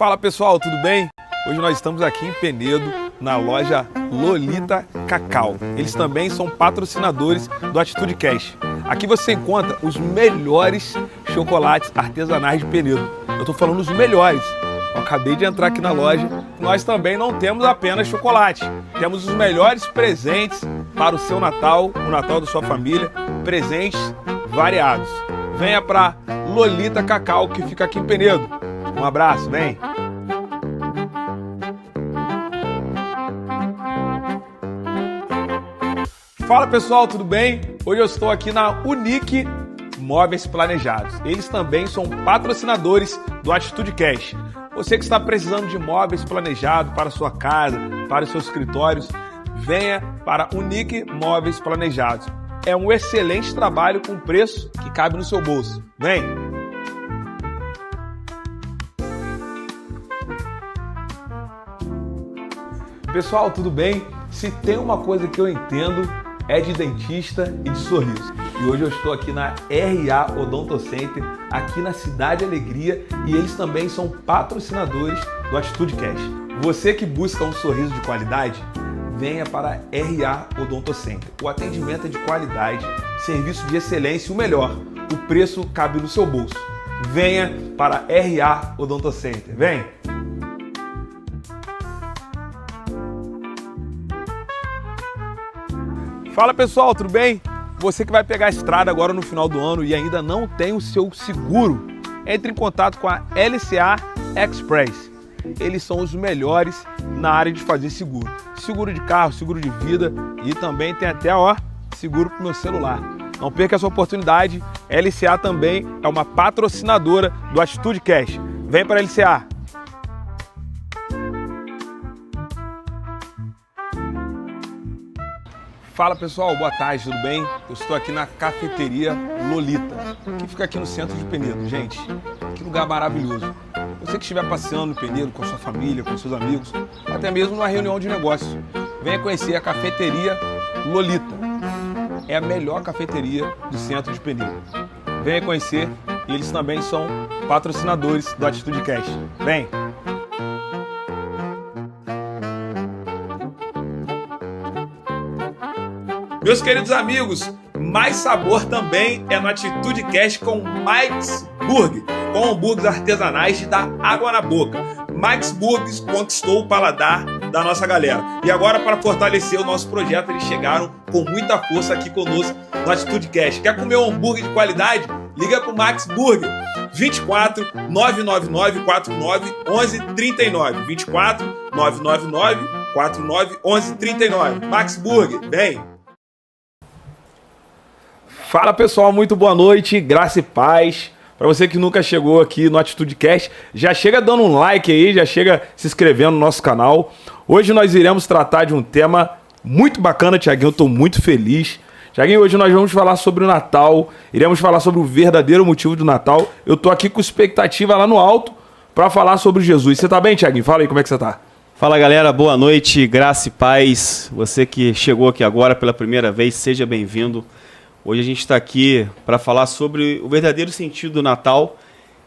Fala pessoal, tudo bem? Hoje nós estamos aqui em Penedo, na loja Lolita Cacau. Eles também são patrocinadores do Atitude Cash. Aqui você encontra os melhores chocolates artesanais de Penedo. Eu estou falando os melhores. Eu acabei de entrar aqui na loja. Nós também não temos apenas chocolate. Temos os melhores presentes para o seu Natal, o Natal da sua família. Presentes variados. Venha para Lolita Cacau, que fica aqui em Penedo. Um abraço, vem! Fala pessoal, tudo bem? Hoje eu estou aqui na Unique Móveis Planejados. Eles também são patrocinadores do Atitude Cash. Você que está precisando de móveis planejados para a sua casa, para os seus escritórios, venha para Unique Móveis Planejados. É um excelente trabalho com preço que cabe no seu bolso. Vem! Pessoal, tudo bem? Se tem uma coisa que eu entendo é de dentista e de sorriso. E hoje eu estou aqui na RA Odonto Center, aqui na Cidade Alegria, e eles também são patrocinadores do Atitude Cash. Você que busca um sorriso de qualidade, venha para RA Odonto Center. O atendimento é de qualidade, serviço de excelência e o melhor, o preço cabe no seu bolso. Venha para RA Odonto Center. Vem! Fala pessoal, tudo bem? Você que vai pegar a estrada agora no final do ano e ainda não tem o seu seguro, entre em contato com a LCA Express. Eles são os melhores na área de fazer seguro. Seguro de carro, seguro de vida e também tem até, seguro para o meu celular. Não perca essa oportunidade, a LCA também é uma patrocinadora do Atitude Cash. Vem para a LCA! Fala pessoal, boa tarde, tudo bem? Eu estou aqui na cafeteria Lolita, que fica aqui no centro de Penedo. Gente, que lugar maravilhoso. Você que estiver passeando em Penedo com a sua família, com seus amigos, até mesmo numa reunião de negócios, venha conhecer a cafeteria Lolita. É a melhor cafeteria do centro de Penedo. Venha conhecer e eles também são patrocinadores do Atitude Cash. Vem! Meus queridos amigos, mais sabor também é no Atitude Cash com Mike's Burger, com hambúrgueres artesanais de dar água na boca. Mike's Burgers conquistou o paladar da nossa galera. E agora, para fortalecer o nosso projeto, eles chegaram com muita força aqui conosco no Atitude Cash. Quer comer um hambúrguer de qualidade? Liga para o Mike's Burger. 24 999 49 11 39. 24 999 49 11 39. Mike's Burger, vem! Fala pessoal, muito boa noite, graça e paz. Para você que nunca chegou aqui no Atitude Cash, já chega dando um like aí, já chega se inscrevendo no nosso canal. Hoje nós iremos tratar de um tema muito bacana, Tiaguinho, eu estou muito feliz. Tiaguinho, hoje nós vamos falar sobre o Natal, iremos falar sobre o verdadeiro motivo do Natal. Eu estou aqui com expectativa lá no alto para falar sobre Jesus. Você está bem, Tiaguinho? Fala aí, como é que você está? Fala galera, boa noite, graça e paz. Você que chegou aqui agora pela primeira vez, seja bem-vindo. Hoje a gente está aqui para falar sobre o verdadeiro sentido do Natal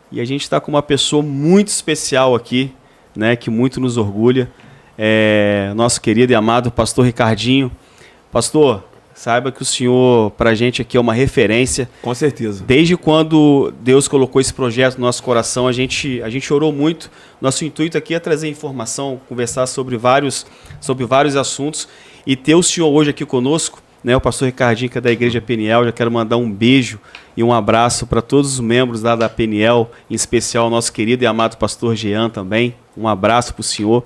e a gente está com uma pessoa muito especial aqui, né, que muito nos orgulha, nosso querido e amado pastor Ricardinho. Pastor, saiba que o senhor para a gente aqui é uma referência. Com certeza. Desde quando Deus colocou esse projeto no nosso coração, a gente orou muito. Nosso intuito aqui é trazer informação, conversar sobre vários assuntos e ter o senhor hoje aqui conosco. O pastor Ricardinho, que é da Igreja Peniel, já quero mandar um beijo e um abraço para todos os membros lá da Peniel, em especial o nosso querido e amado pastor Jean também. Um abraço para o senhor.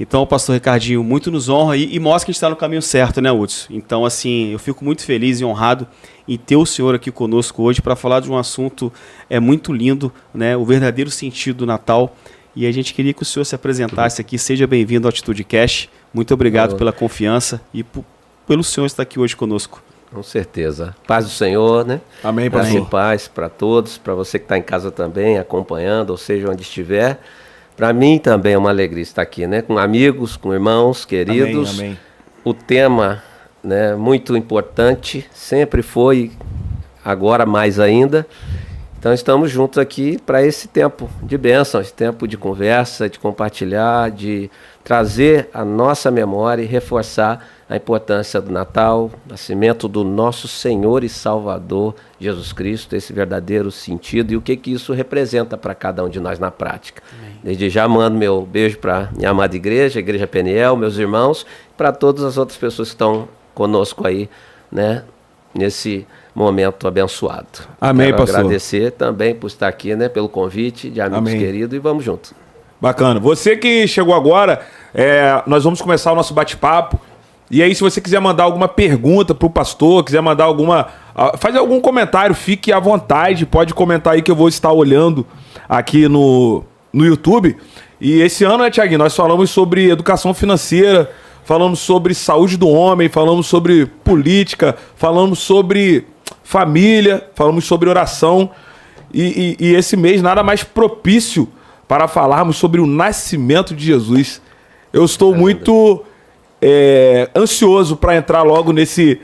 Então, o pastor Ricardinho muito nos honra e mostra que a gente está no caminho certo, né, Hudson? Então, assim, eu fico muito feliz e honrado em ter o senhor aqui conosco hoje para falar de um assunto muito lindo, né, o verdadeiro sentido do Natal. E a gente queria que o senhor se apresentasse aqui. Seja bem-vindo ao Atitude Cash. Muito obrigado pela confiança e pelo senhor estar aqui hoje conosco. Com certeza. Paz do Senhor, né? Amém, pastor. Graça e paz para todos, para você que está em casa também, acompanhando, ou seja, onde estiver. Para mim também é uma alegria estar aqui, né? Com amigos, com irmãos queridos. Amém, amém. O tema, né, muito importante, sempre foi, agora mais ainda. Então estamos juntos aqui para esse tempo de bênção, esse tempo de conversa, de compartilhar, de trazer a nossa memória e reforçar a importância do Natal, nascimento do nosso Senhor e Salvador Jesus Cristo, esse verdadeiro sentido e o que isso representa para cada um de nós na prática. Amém. Desde já mando meu beijo para minha amada igreja, a Igreja Peniel, meus irmãos, para todas as outras pessoas que estão conosco aí, né, nesse momento abençoado. Amém, Quero pastor. agradecer também por estar aqui, né, pelo convite de amigos queridos e vamos juntos. Bacana. Você que chegou agora, nós vamos começar o nosso bate-papo. E aí, se você quiser mandar alguma pergunta pro pastor, quiser mandar fazer algum comentário, fique à vontade. Pode comentar aí que eu vou estar olhando aqui no YouTube. E esse ano, né, Thiaguinho, nós falamos sobre educação financeira, falamos sobre saúde do homem, falamos sobre política, falamos sobre família, falamos sobre oração. E esse mês nada mais propício para falarmos sobre o nascimento de Jesus. Eu estou muito ansioso para entrar logo nesse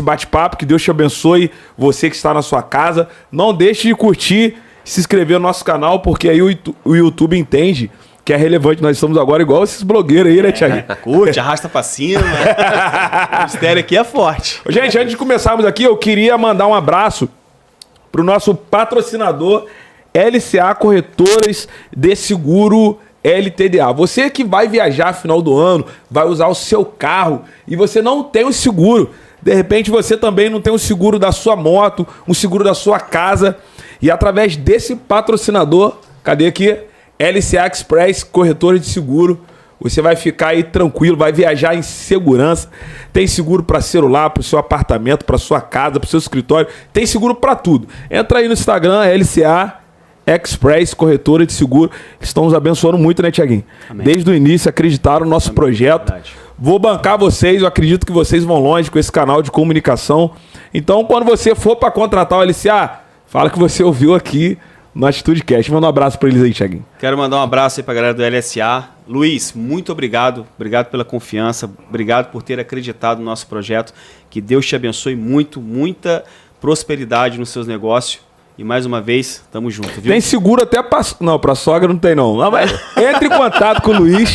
bate-papo. Que Deus te abençoe, você que está na sua casa. Não deixe de curtir, se inscrever no nosso canal, porque aí o YouTube entende que é relevante. Nós estamos agora igual esses blogueiros aí, né, Thiago? Curte, arrasta pra cima. O mistério aqui é forte. Gente, antes de começarmos aqui, eu queria mandar um abraço pro nosso patrocinador LCA Corretoras de Seguro LTDA. Você que vai viajar no final do ano, vai usar o seu carro e você não tem o seguro. De repente você também não tem o seguro da sua moto, um seguro da sua casa. E através desse patrocinador, cadê aqui? LCA Express Corretora de Seguro. Você vai ficar aí tranquilo, vai viajar em segurança. Tem seguro para celular, para o seu apartamento, para sua casa, para o seu escritório. Tem seguro para tudo. Entra aí no Instagram, LCA Express Corretora de Seguro. Estão nos abençoando muito, né, Thiaguinho? Amém. Desde o início acreditaram no nosso projeto. Verdade. Vou bancar vocês, eu acredito que vocês vão longe com esse canal de comunicação. Então, quando você for para contratar o LCA, fala que você ouviu aqui no Atitude Cast. Manda um abraço para eles aí, Thiaguinho. Quero mandar um abraço aí pra galera do LSA. Luiz, muito obrigado. Obrigado pela confiança. Obrigado por ter acreditado no nosso projeto. Que Deus te abençoe muito, muita prosperidade nos seus negócios. E mais uma vez, tamo junto, viu? Tem seguro até pra... Não, pra sogra não tem não. Não, mas entre em contato com o Luiz,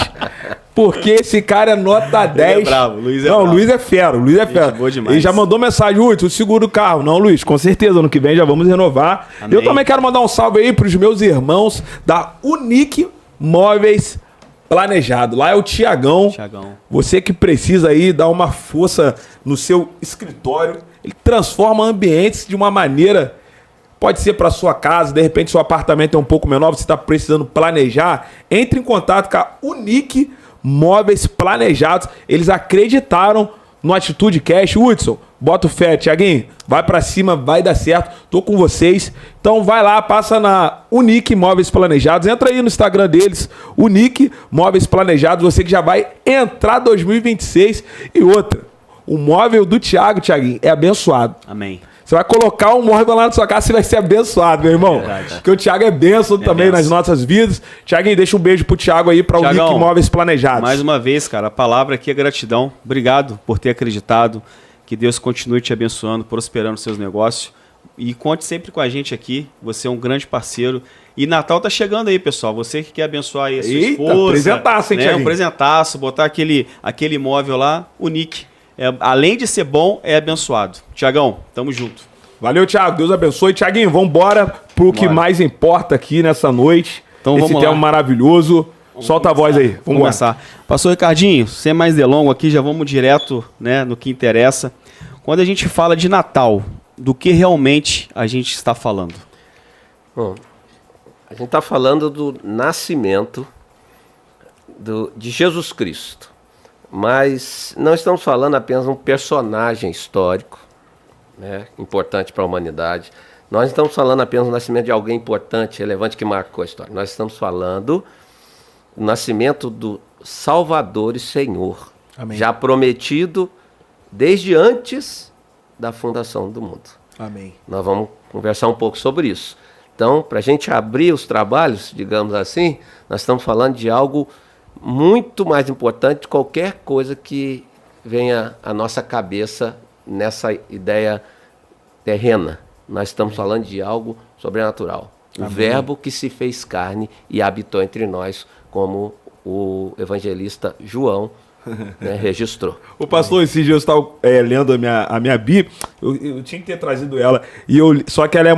porque esse cara é nota 10. Ele é bravo, Luiz é não, bravo. o Luiz é fera, o Luiz é fera. boa demais. Ele já mandou mensagem, o seguro do carro. Não, Luiz, com certeza, ano que vem já vamos renovar. Amém. Eu também quero mandar um salve aí pros meus irmãos da Unique Móveis Planejado. Lá é o Tiagão. Você que precisa aí dar uma força no seu escritório. Ele transforma ambientes de uma maneira... Pode ser para sua casa, de repente seu apartamento é um pouco menor, você está precisando planejar. Entre em contato com a Unique Móveis Planejados. Eles acreditaram no Atitude Cash. Hudson, bota o fé, Thiaguinho. Vai para cima, vai dar certo. Tô com vocês. Então vai lá, passa na Unique Móveis Planejados. Entra aí no Instagram deles, Unique Móveis Planejados. Você que já vai entrar 2026. E outra, o móvel do Thiaguinho, é abençoado. Amém. Você vai colocar um móvel lá na sua casa, você vai ser abençoado, meu irmão. Verdade. Porque o Thiago é bênção também nas nossas vidas. Thiaguinho, deixa um beijo pro Thiago aí, pra Unique Móveis Planejados. Mais uma vez, cara, a palavra aqui é gratidão. Obrigado por ter acreditado. Que Deus continue te abençoando, prosperando seus negócios. E conte sempre com a gente aqui. Você é um grande parceiro. E Natal tá chegando aí, pessoal. Você que quer abençoar aí a sua esposa. Presentaço, hein, né? Thiaguinho? Um presentaço, botar aquele imóvel lá, Unique. Além de ser bom, é abençoado. Tiagão, tamo junto. Valeu, Thiago. Deus abençoe. Thiaguinho, vambora pro que mais importa aqui nessa noite. Então esse tema maravilhoso. Solta a voz aí. Vamos começar. Pastor Ricardinho, sem mais delongo aqui, já vamos direto, né, no que interessa. Quando a gente fala de Natal, do que realmente a gente está falando? Bom, a gente está falando do nascimento de Jesus Cristo. Mas não estamos falando apenas de um personagem histórico, né, importante para a humanidade. Nós não estamos falando apenas do nascimento de alguém importante, relevante, que marcou a história. Nós estamos falando do nascimento do Salvador e Senhor, Amém. Já prometido desde antes da fundação do mundo. Amém. Nós vamos conversar um pouco sobre isso. Então, para a gente abrir os trabalhos, digamos assim, nós estamos falando de algo muito mais importante de qualquer coisa que venha à nossa cabeça nessa ideia terrena. Nós estamos falando de algo sobrenatural. O Amém. Verbo que se fez carne e habitou entre nós, como o evangelista João registrou. O pastor, esses dias eu estava lendo a minha Bíblia, eu tinha que ter trazido ela, só que ela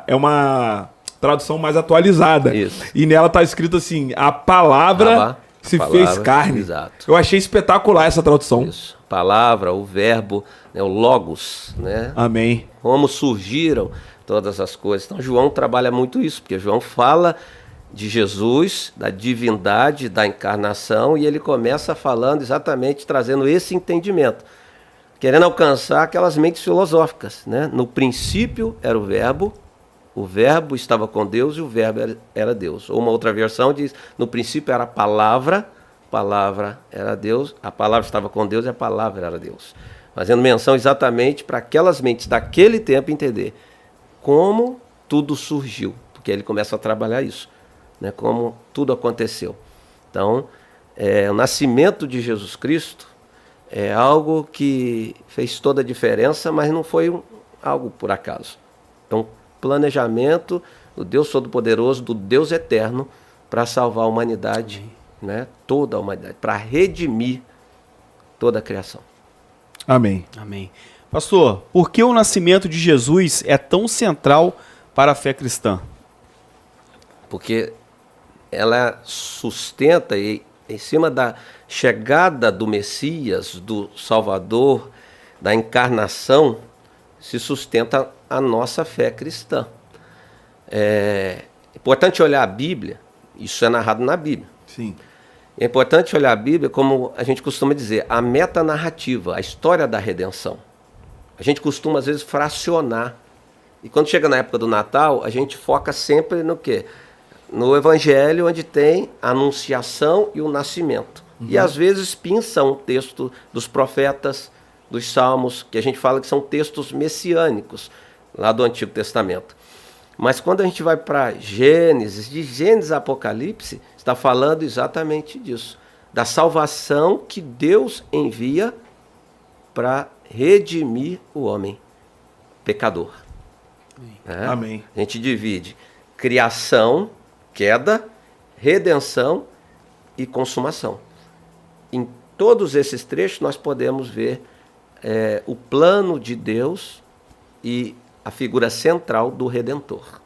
é uma tradução mais atualizada. Isso. E nela está escrito assim, a palavra se fez carne. Exato. Eu achei espetacular essa tradução. Isso. Palavra, o verbo, o logos, né? Amém. Como surgiram todas as coisas. Então João trabalha muito isso, porque João fala de Jesus, da divindade, da encarnação, e ele começa falando exatamente, trazendo esse entendimento, querendo alcançar aquelas mentes filosóficas, né? No princípio era o verbo estava com Deus e o verbo era Deus. Ou uma outra versão diz, no princípio era a palavra era Deus, a palavra estava com Deus e a palavra era Deus. Fazendo menção exatamente para aquelas mentes daquele tempo entender como tudo surgiu, porque ele começa a trabalhar isso, né? Como tudo aconteceu. Então, o nascimento de Jesus Cristo é algo que fez toda a diferença, mas não foi algo por acaso. Então, planejamento do Deus Todo-Poderoso, do Deus Eterno, para salvar a humanidade, né? Toda a humanidade, para redimir toda a criação. Amém. Amém. Pastor, por que o nascimento de Jesus é tão central para a fé cristã? Porque ela sustenta, e em cima da chegada do Messias, do Salvador, da encarnação, se sustenta a nossa fé cristã. É importante olhar a Bíblia, isso é narrado na Bíblia. Sim. É importante olhar a Bíblia como a gente costuma dizer, a metanarrativa, a história da redenção. A gente costuma, às vezes, fracionar. E quando chega na época do Natal, a gente foca sempre no quê? No Evangelho, onde tem a anunciação e o nascimento. E, às vezes, pinça um texto dos profetas, dos Salmos, que a gente fala que são textos messiânicos, lá do Antigo Testamento. Mas quando a gente vai para Gênesis, de Gênesis a Apocalipse, está falando exatamente disso, da salvação que Deus envia para redimir o homem pecador. Amém. A gente divide criação, queda, redenção e consumação. Em todos esses trechos nós podemos ver o plano de Deus e a figura central do Redentor.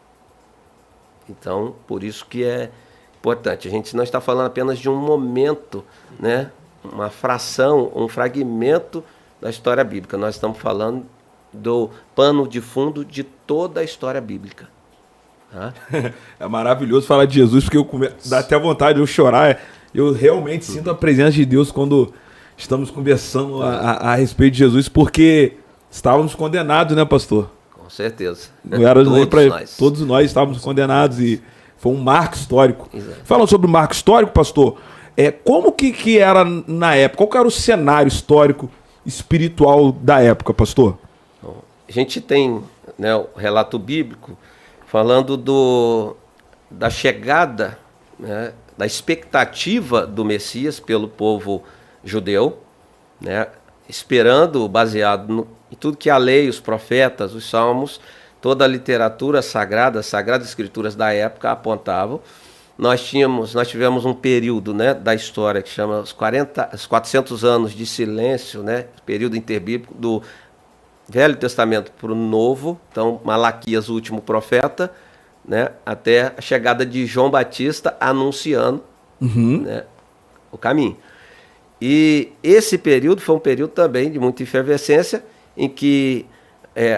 Então, por isso que é importante. A gente não está falando apenas de um momento, né? Uma fração, um fragmento da história bíblica. Nós estamos falando do pano de fundo de toda a história bíblica. Tá? É maravilhoso falar de Jesus, porque dá até vontade de eu chorar. Eu realmente sinto a presença de Deus quando estamos conversando a respeito de Jesus, porque estávamos condenados, né, pastor? Com certeza. Todos nós estávamos condenados e foi um marco histórico. Exato. Falando sobre o marco histórico, pastor, como que era na época? Qual que era o cenário histórico, espiritual da época, pastor? Bom, a gente tem, né, o relato bíblico falando da chegada, né, da expectativa do Messias pelo povo judeu, né, esperando, baseado em tudo que a lei, os profetas, os salmos, toda a literatura sagrada, as sagradas escrituras da época apontavam. Nós tivemos um período, né, da história que chama os 400 anos de silêncio, né, período interbíblico do Velho Testamento para o Novo, então Malaquias, o último profeta, né, até a chegada de João Batista anunciando né, o caminho. E esse período foi um período também de muita efervescência, em que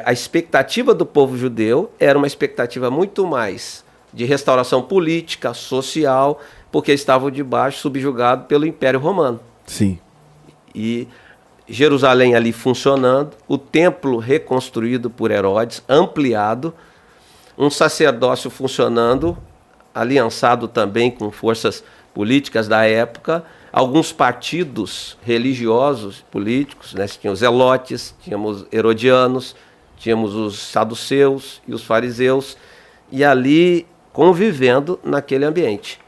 a expectativa do povo judeu era uma expectativa muito mais de restauração política, social, porque estavam debaixo, subjugados pelo Império Romano. Sim. E Jerusalém ali funcionando, o templo reconstruído por Herodes, ampliado, um sacerdócio funcionando, aliançado também com forças políticas da época, alguns partidos religiosos, políticos, né? Tinha os zelotes, tínhamos herodianos, tínhamos os saduceus e os fariseus, e ali convivendo naquele ambiente.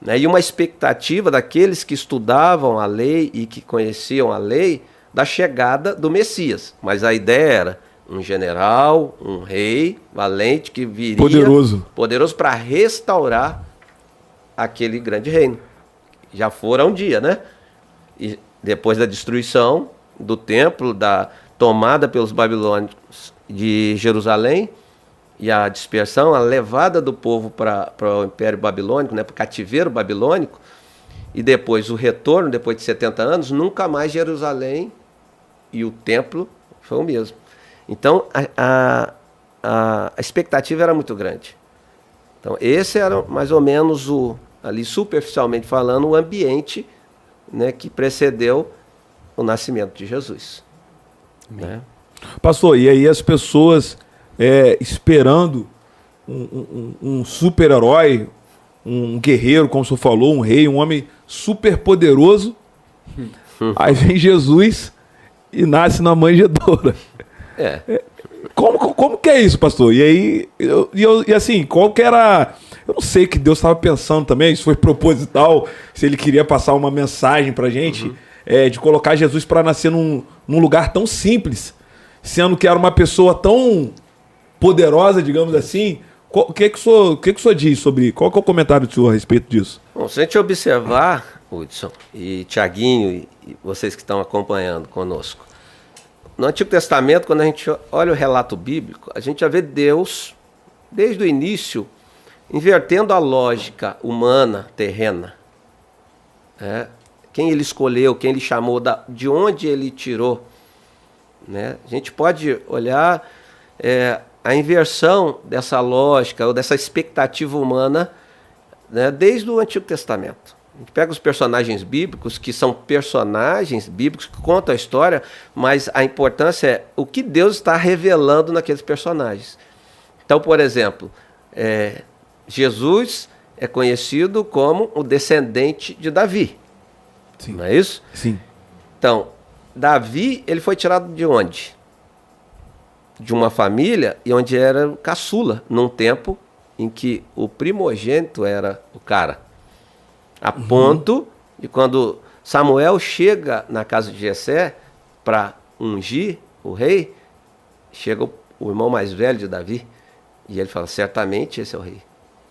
Né? E uma expectativa daqueles que estudavam a lei e que conheciam a lei, da chegada do Messias. Mas a ideia era, um general, um rei valente que viria poderoso para restaurar aquele grande reino. Já fora um dia, né? E depois da destruição do templo, da tomada pelos babilônicos de Jerusalém e a dispersão, a levada do povo para o Império Babilônico, né, para o cativeiro babilônico, e depois o retorno, depois de 70 anos, nunca mais Jerusalém e o templo foi o mesmo. Então, a expectativa era muito grande. Então, esse era mais ou menos, ali superficialmente falando, o ambiente, né, que precedeu o nascimento de Jesus. Né? Pastor, e aí as pessoas esperando um super-herói, um guerreiro, como o senhor falou, um rei, um homem super poderoso, aí vem Jesus e nasce na manjedoura. Como que é isso, pastor? E aí, e assim, qual que era... Eu não sei o que Deus estava pensando também, se foi proposital, se ele queria passar uma mensagem pra gente, de colocar Jesus para nascer num lugar tão simples, sendo que era uma pessoa tão poderosa, digamos assim. O que o senhor diz sobre... Qual que é o comentário do senhor a respeito disso? Bom, se a gente observar, Hudson e Tiaguinho e vocês que estão acompanhando conosco, no Antigo Testamento, quando a gente olha o relato bíblico, a gente já vê Deus, desde o início, invertendo a lógica humana, terrena. Quem ele escolheu, quem ele chamou, de onde ele tirou. Né? A gente pode olhar a inversão dessa lógica ou dessa expectativa humana, né, desde o Antigo Testamento. A gente pega os personagens bíblicos, que são personagens bíblicos que contam a história, mas a importância é o que Deus está revelando naqueles personagens. Então, por exemplo, Jesus é conhecido como o descendente de Davi. Sim. Não é isso? Sim. Então, Davi, ele foi tirado de onde? De uma família e onde era o caçula, num tempo em que o primogênito era o cara. A ponto de quando Samuel chega na casa de Jessé para ungir o rei, chega o irmão mais velho de Davi e ele fala, certamente esse é o rei.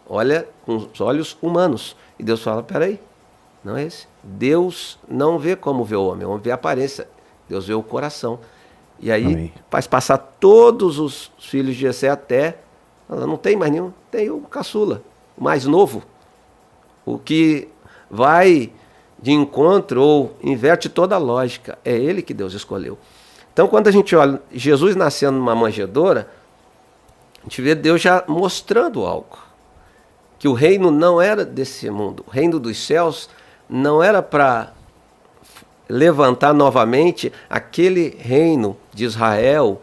Olha com os olhos humanos. E Deus fala, peraí, não é esse. Deus não vê como vê o homem vê a aparência. Deus vê o coração. E aí faz passar todos os filhos de Jessé até, não tem mais nenhum, tem o caçula, o mais novo, o que vai de encontro ou inverte toda a lógica. É ele que Deus escolheu. Então, quando a gente olha Jesus nascendo numa manjedoura, a gente vê Deus já mostrando algo. Que o reino não era desse mundo. O reino dos céus não era para levantar novamente aquele reino de Israel,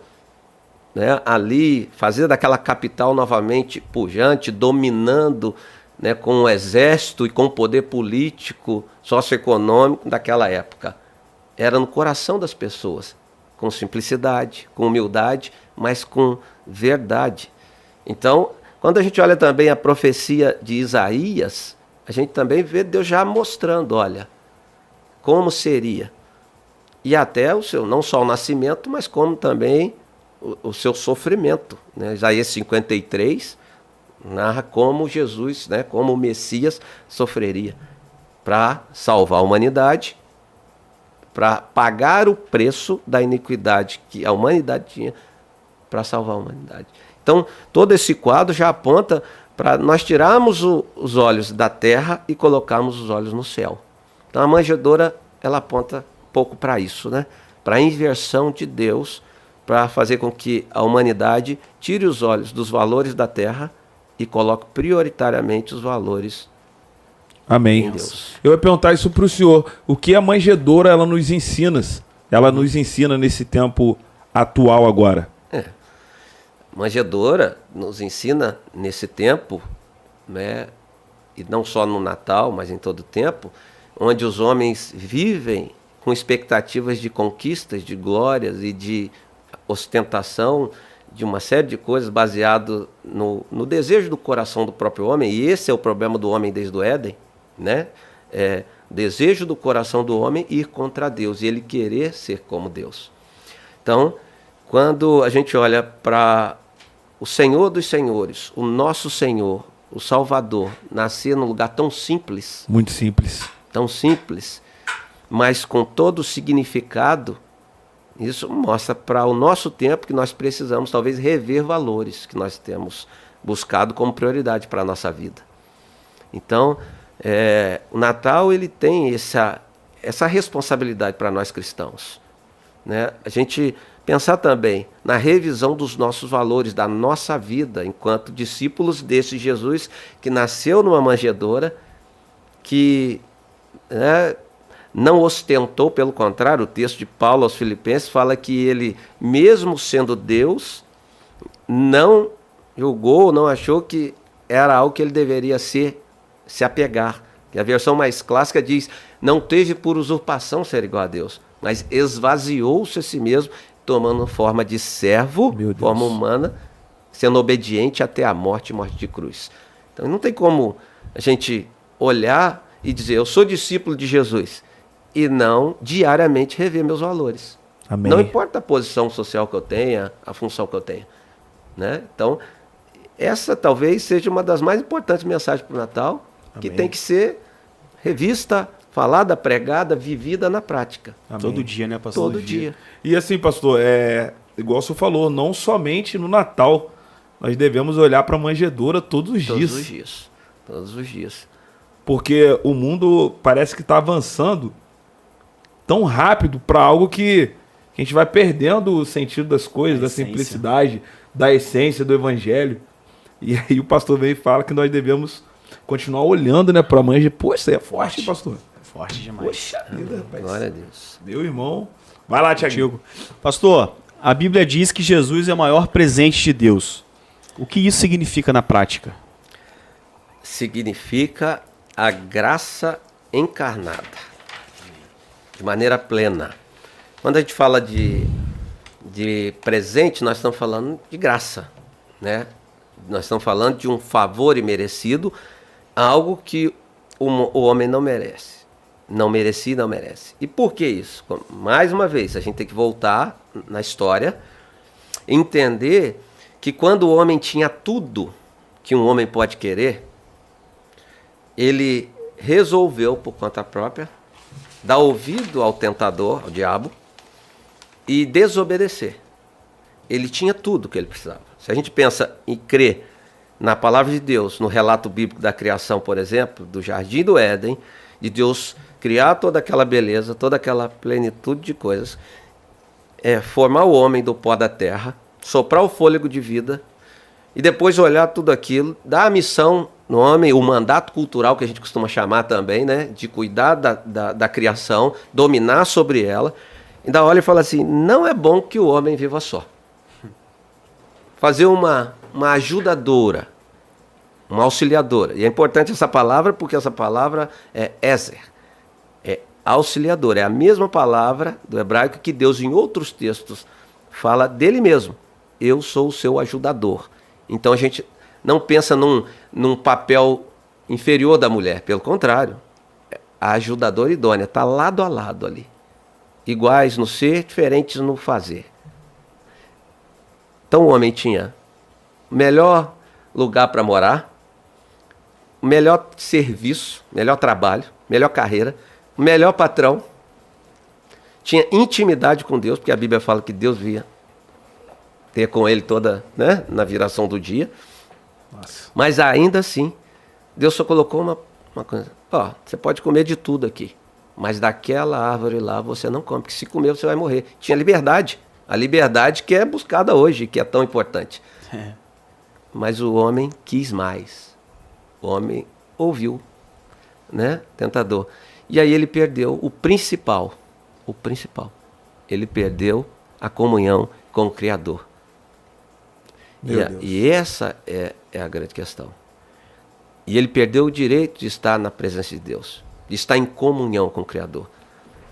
né, ali, fazer daquela capital novamente pujante, dominando, né, com o exército e com o poder político, socioeconômico daquela época. Era no coração das pessoas, com simplicidade, com humildade, mas com verdade. Então, quando a gente olha também a profecia de Isaías, a gente também vê Deus já mostrando, olha, como seria. E até o seu, não só o nascimento, mas como também o seu sofrimento. Né? Isaías 53 narra como Jesus, né, como o Messias sofreria para salvar a humanidade, para pagar o preço da iniquidade que a humanidade tinha para salvar a humanidade. Então, todo esse quadro já aponta para nós tirarmos os olhos da terra e colocarmos os olhos no céu. Então, a manjedoura, ela aponta um pouco para isso, né? Para a inversão de Deus, para fazer com que a humanidade tire os olhos dos valores da terra e coloque prioritariamente os valores em Deus. Eu ia perguntar isso para o senhor. O que a manjedoura ela nos ensina? Ela nos ensina nesse tempo atual agora? Manjedoura nos ensina nesse tempo, né, e não só no Natal, mas em todo o tempo, onde os homens vivem com expectativas de conquistas, de glórias e de ostentação, de uma série de coisas baseado no desejo do coração do próprio homem, e esse é o problema do homem desde o Éden, né? Desejo do coração do homem ir contra Deus, e ele querer ser como Deus. Então, Quando a gente olha para o Senhor dos Senhores, o nosso Senhor, o Salvador, nascer num lugar tão simples, Muito simples. mas com todo o significado, isso mostra para o nosso tempo que nós precisamos talvez rever valores que nós temos buscado como prioridade para a nossa vida. Então, o Natal ele tem essa responsabilidade para nós cristãos, né? A gente pensar também na revisão dos nossos valores, da nossa vida, enquanto discípulos desse Jesus que nasceu numa manjedoura, que não ostentou, pelo contrário, o texto de Paulo aos Filipenses fala que ele, mesmo sendo Deus, não julgou, não achou que era algo que ele deveria se apegar. E a versão mais clássica diz, não teve por usurpação ser igual a Deus, mas esvaziou-se a si mesmo, tomando forma de servo, forma humana, sendo obediente até a morte de cruz. Então não tem como a gente olhar e dizer, eu sou discípulo de Jesus, e não diariamente rever meus valores. Amém. Não importa a posição social que eu tenha, a função que eu tenha, né? Então, essa talvez seja uma das mais importantes mensagens para o Natal, que tem que ser revista, falada, pregada, vivida na prática. Amém. Todo dia, né, pastor? Todo dia. E assim, pastor, igual o senhor falou, não somente no Natal, nós devemos olhar para a manjedoura todos os dias. Todos os dias. Porque o mundo parece que está avançando tão rápido para algo que a gente vai perdendo o sentido das coisas, da simplicidade, da essência do evangelho. E aí o pastor vem e fala que nós devemos continuar olhando, né, para a manja. Pô, isso aí é forte, pastor. Forte demais. Poxa vida, rapaz. Glória a Deus. Meu irmão. Vai lá, Tiago. Pastor, a Bíblia diz que Jesus é o maior presente de Deus. O que isso significa na prática? Significa a graça encarnada, de maneira plena. Quando a gente fala de presente, nós estamos falando de graça, né? Nós estamos falando de um favor imerecido, algo que o homem não merece. Não merecia e não merece. E por que isso? Mais uma vez, a gente tem que voltar na história, entender que quando o homem tinha tudo que um homem pode querer, ele resolveu, por conta própria, dar ouvido ao tentador, ao diabo, e desobedecer. Ele tinha tudo que ele precisava. Se a gente pensa em crer na palavra de Deus, no relato bíblico da criação, por exemplo, do Jardim do Éden, de Deus criar toda aquela beleza, toda aquela plenitude de coisas, formar o homem do pó da terra, soprar o fôlego de vida, e depois olhar tudo aquilo, dar a missão no homem, o mandato cultural que a gente costuma chamar também, né, de cuidar da criação, dominar sobre ela, ainda olha e fala assim, não é bom que o homem viva só. Fazer uma ajudadora, uma auxiliadora. E é importante essa palavra porque essa palavra é Ezer, é auxiliador. É a mesma palavra do hebraico que Deus em outros textos fala dele mesmo. Eu sou o seu ajudador. Então a gente não pensa num papel inferior da mulher. Pelo contrário, a ajudadora idônea está lado a lado ali. Iguais no ser, diferentes no fazer. Então o homem tinha o melhor lugar para morar, o melhor serviço, melhor trabalho, melhor carreira, o melhor patrão, tinha intimidade com Deus, porque a Bíblia fala que Deus via ter com ele toda, né, na viração do dia. Nossa. Mas ainda assim, Deus só colocou uma coisa, você pode comer de tudo aqui, mas daquela árvore lá você não come, porque se comer você vai morrer. Tinha liberdade, a liberdade que é buscada hoje, que é tão importante. Mas o homem quis mais. O homem ouviu, né, tentador. E aí ele perdeu o principal. Ele perdeu a comunhão com o Criador. E essa é a grande questão. E ele perdeu o direito de estar na presença de Deus, de estar em comunhão com o Criador.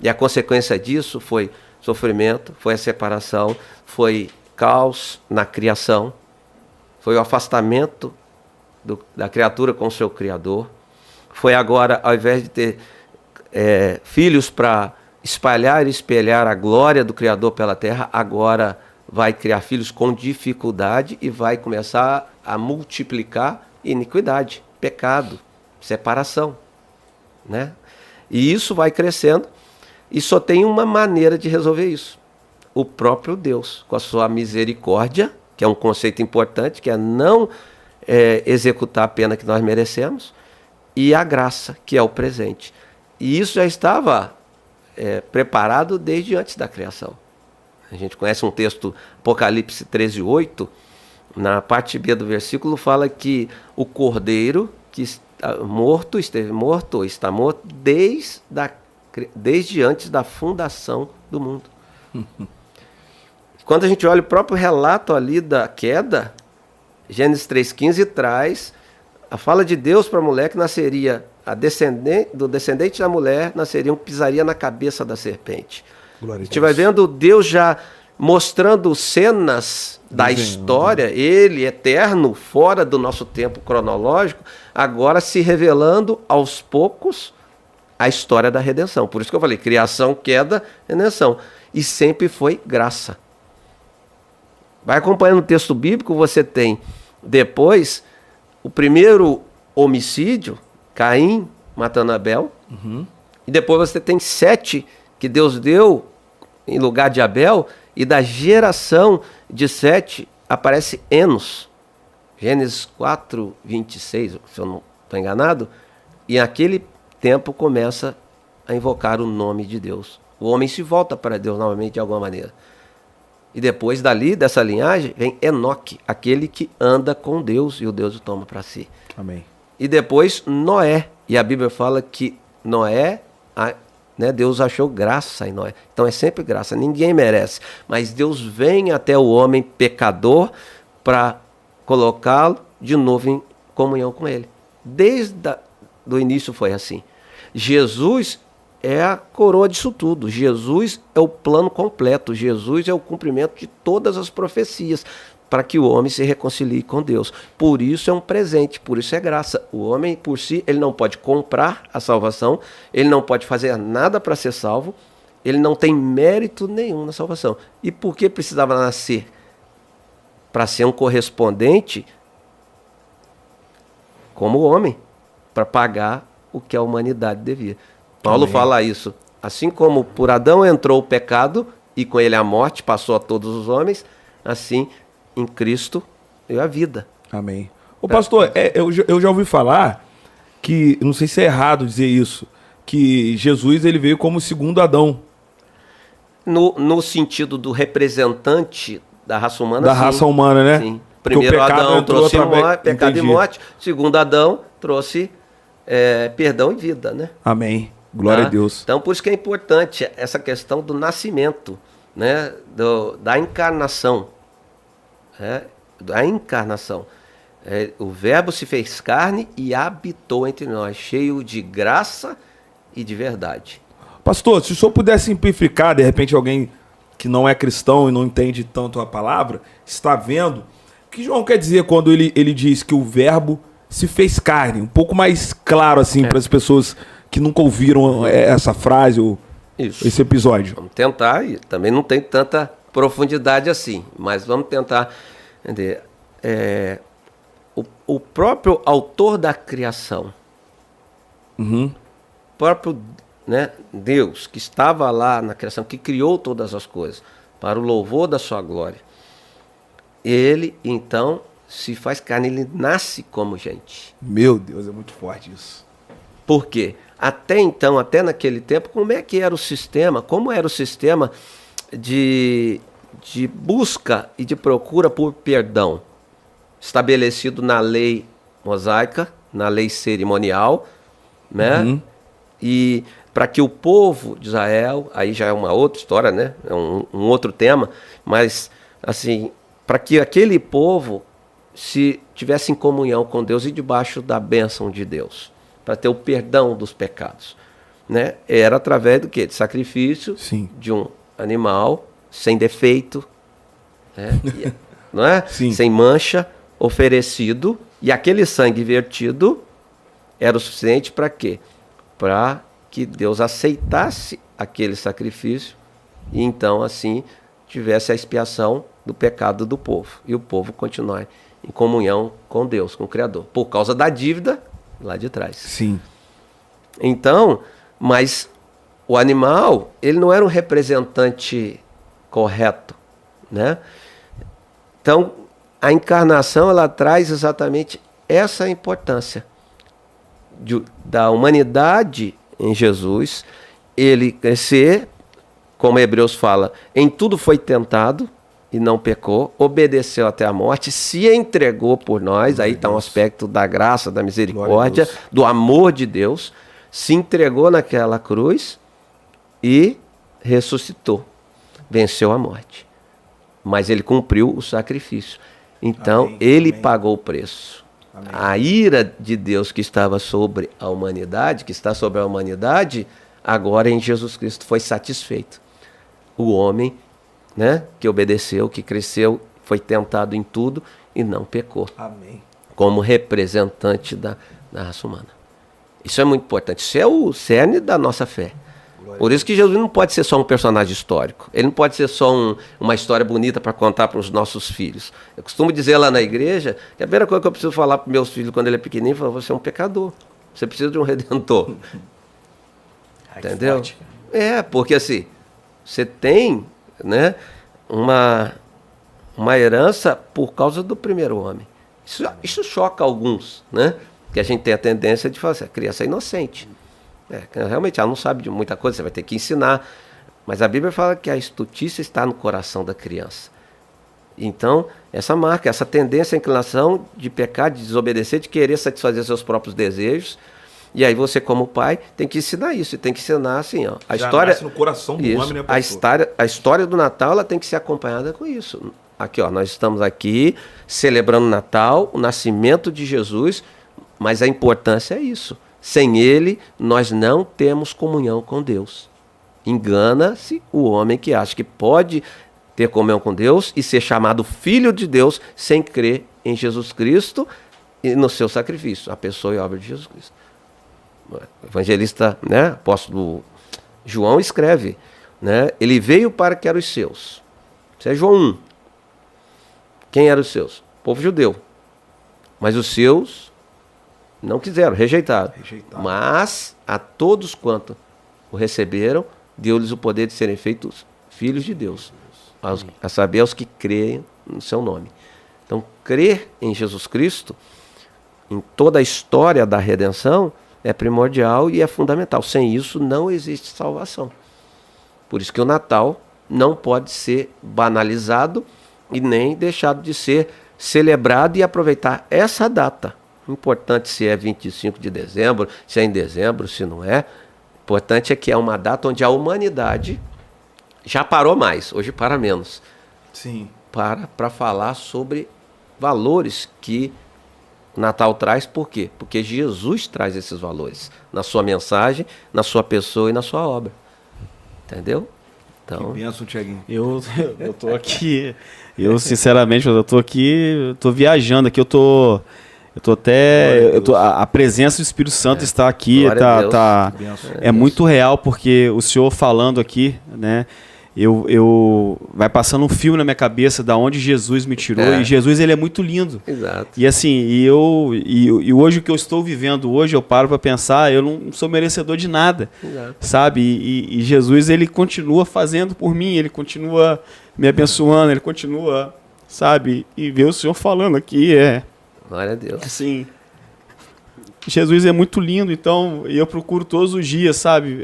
E a consequência disso foi sofrimento, foi a separação, foi caos na criação, foi o afastamento da criatura com o seu Criador. Foi agora, ao invés de ter filhos para espalhar e espelhar a glória do Criador pela terra, agora vai criar filhos com dificuldade e vai começar a multiplicar iniquidade, pecado, separação, né? E isso vai crescendo e só tem uma maneira de resolver isso. O próprio Deus, com a sua misericórdia, que é um conceito importante, que é não executar a pena que nós merecemos, e a graça, que é o presente. E isso já estava preparado desde antes da criação. A gente conhece um texto, Apocalipse 13:8, na parte B do versículo, fala que o cordeiro que está morto, esteve morto ou está morto desde antes da fundação do mundo. Quando a gente olha o próprio relato ali da queda, Gênesis 3,15 traz a fala de Deus para a mulher que nasceria, do descendente da mulher, nasceria um que pisaria na cabeça da serpente. A gente vai vendo Deus já mostrando cenas da história, ele eterno, fora do nosso tempo cronológico, agora se revelando aos poucos a história da redenção. Por isso que eu falei, criação, queda, redenção. E sempre foi graça. Vai acompanhando o texto bíblico, você tem depois o primeiro homicídio, Caim matando Abel, e depois você tem Sete, que Deus deu em lugar de Abel, e da geração de Sete aparece Enos, Gênesis 4:26, se eu não estou enganado, e naquele tempo começa a invocar o nome de Deus. O homem se volta para Deus novamente de alguma maneira. E depois dali, dessa linhagem, vem Enoque, aquele que anda com Deus e o Deus o toma para si. Amém. E depois Noé, e a Bíblia fala que Noé, Deus achou graça em Noé. Então é sempre graça, ninguém merece. Mas Deus vem até o homem pecador para colocá-lo de novo em comunhão com ele. Desde o início foi assim. Jesus é a coroa disso tudo. Jesus é o plano completo. Jesus é o cumprimento de todas as profecias para que o homem se reconcilie com Deus. Por isso é um presente, por isso é graça. O homem, por si, ele não pode comprar a salvação, ele não pode fazer nada para ser salvo, ele não tem mérito nenhum na salvação. E por que precisava nascer? Para ser um correspondente como homem, para pagar o que a humanidade devia. Paulo fala isso. Assim como por Adão entrou o pecado e com ele a morte passou a todos os homens, assim em Cristo veio a vida. Amém. Ô pastor, eu já ouvi falar que, não sei se é errado dizer isso, que Jesus ele veio como segundo Adão. No sentido do representante da raça humana, Da raça humana, né? Sim. Primeiro Adão trouxe pecado e morte, segundo Adão trouxe perdão e vida, né? Amém. Glória a Deus. Então, por isso que é importante essa questão do nascimento, né? Da encarnação. Da encarnação. O Verbo se fez carne e habitou entre nós, cheio de graça e de verdade. Pastor, se o senhor puder simplificar, de repente alguém que não é cristão e não entende tanto a palavra, está vendo, o que João quer dizer quando ele diz que o Verbo se fez carne? Um pouco mais claro assim para as pessoas que nunca ouviram essa frase ou esse episódio. Vamos tentar, e também não tem tanta profundidade assim, mas vamos tentar entender. O próprio autor da criação, o próprio Deus que estava lá na criação, que criou todas as coisas para o louvor da sua glória, ele então se faz carne, ele nasce como gente. Meu Deus, é muito forte isso. Por quê? Até então, até naquele tempo, como é que era o sistema? Como era o sistema de busca e de procura por perdão? Estabelecido na lei mosaica, na lei cerimonial, né? E para que o povo de Israel, aí já é uma outra história, né? É um outro tema, mas assim, para que aquele povo se tivesse em comunhão com Deus e debaixo da bênção de Deus, para ter o perdão dos pecados, né? Era através do quê? De sacrifício. Sim. De um animal sem defeito, né? Não é? Sim. Sem mancha, oferecido, e aquele sangue vertido era o suficiente para quê? Para que Deus aceitasse aquele sacrifício e então assim tivesse a expiação do pecado do povo. E o povo continuar em comunhão com Deus, com o Criador, por causa da dívida lá de trás. Sim. Então, mas o animal, ele não era um representante correto, né? Então, a encarnação, ela traz exatamente essa importância da humanidade em Jesus, ele crescer, como Hebreus fala, em tudo foi tentado e não pecou, obedeceu até a morte, se entregou por nós, aí está um aspecto da graça, da misericórdia, do amor de Deus, se entregou naquela cruz e ressuscitou, venceu a morte. Mas ele cumpriu o sacrifício. Então, Amém. ele Amém. pagou o preço. Amém. A ira de Deus que estava sobre a humanidade, que está sobre a humanidade, agora em Jesus Cristo foi satisfeito. O homem, né, que obedeceu, que cresceu, foi tentado em tudo e não pecou. Amém. Como representante da raça humana. Isso é muito importante. Isso é o cerne da nossa fé. Por isso que Jesus não pode ser só um personagem histórico. Ele não pode ser só uma história bonita para contar para os nossos filhos. Eu costumo dizer lá na igreja que a primeira coisa que eu preciso falar para meus filhos quando ele é pequenininho é: você é um pecador. Você precisa de um redentor. Entendeu? Porque assim, você tem, né, uma herança por causa do primeiro homem. Isso choca alguns, né? Que a gente tem a tendência de falar assim: a criança é inocente. Realmente ela não sabe de muita coisa, você vai ter que ensinar. Mas a Bíblia fala que a estutícia está no coração da criança. Então, essa marca, essa tendência, a inclinação de pecar, de desobedecer, de querer satisfazer seus próprios desejos. E aí você, como pai, tem que ensinar isso. E tem que ensinar assim, ó. A Já história, nasce no coração do homem, né, a história do Natal, ela tem que ser acompanhada com isso. Aqui, ó, nós estamos aqui celebrando o Natal, o nascimento de Jesus, mas a importância é isso. Sem ele, nós não temos comunhão com Deus. Engana-se o homem que acha que pode ter comunhão com Deus e ser chamado filho de Deus sem crer em Jesus Cristo e no seu sacrifício, a pessoa e a obra de Jesus Cristo. O evangelista, né, apóstolo João escreve, né, ele veio para que eram os seus. Isso é João 1. Quem eram os seus? O povo judeu. Mas os seus não quiseram, rejeitaram. Mas a todos quanto o receberam, deu-lhes o poder de serem feitos filhos de Deus. A saber, aos que creem no seu nome. Então, crer em Jesus Cristo, em toda a história da redenção, é primordial e é fundamental. Sem isso, não existe salvação. Por isso que o Natal não pode ser banalizado e nem deixado de ser celebrado e aproveitar essa data. Importante se é 25 de dezembro, se é em dezembro, se não é. Importante é que é uma data onde a humanidade já parou mais, hoje para menos. Sim. Para falar sobre valores que o Natal traz. Por quê? Porque Jesus traz esses valores na sua mensagem, na sua pessoa e na sua obra. Entendeu? Então, que bênção, Tiaguinho. Eu tô aqui, sinceramente, eu tô aqui, eu tô viajando aqui, a presença do Espírito Santo está aqui, é muito real, porque o senhor falando aqui, né, vai passando um filme na minha cabeça da onde Jesus me tirou, e Jesus, ele é muito lindo. Exato. E assim, e hoje o que eu estou vivendo hoje, eu paro para pensar, eu não sou merecedor de nada. Exato. Sabe? E Jesus, ele continua fazendo por mim, ele continua me abençoando, ele continua, sabe? E ver o senhor falando aqui glória a Deus. Assim, Jesus é muito lindo, então eu procuro todos os dias, sabe?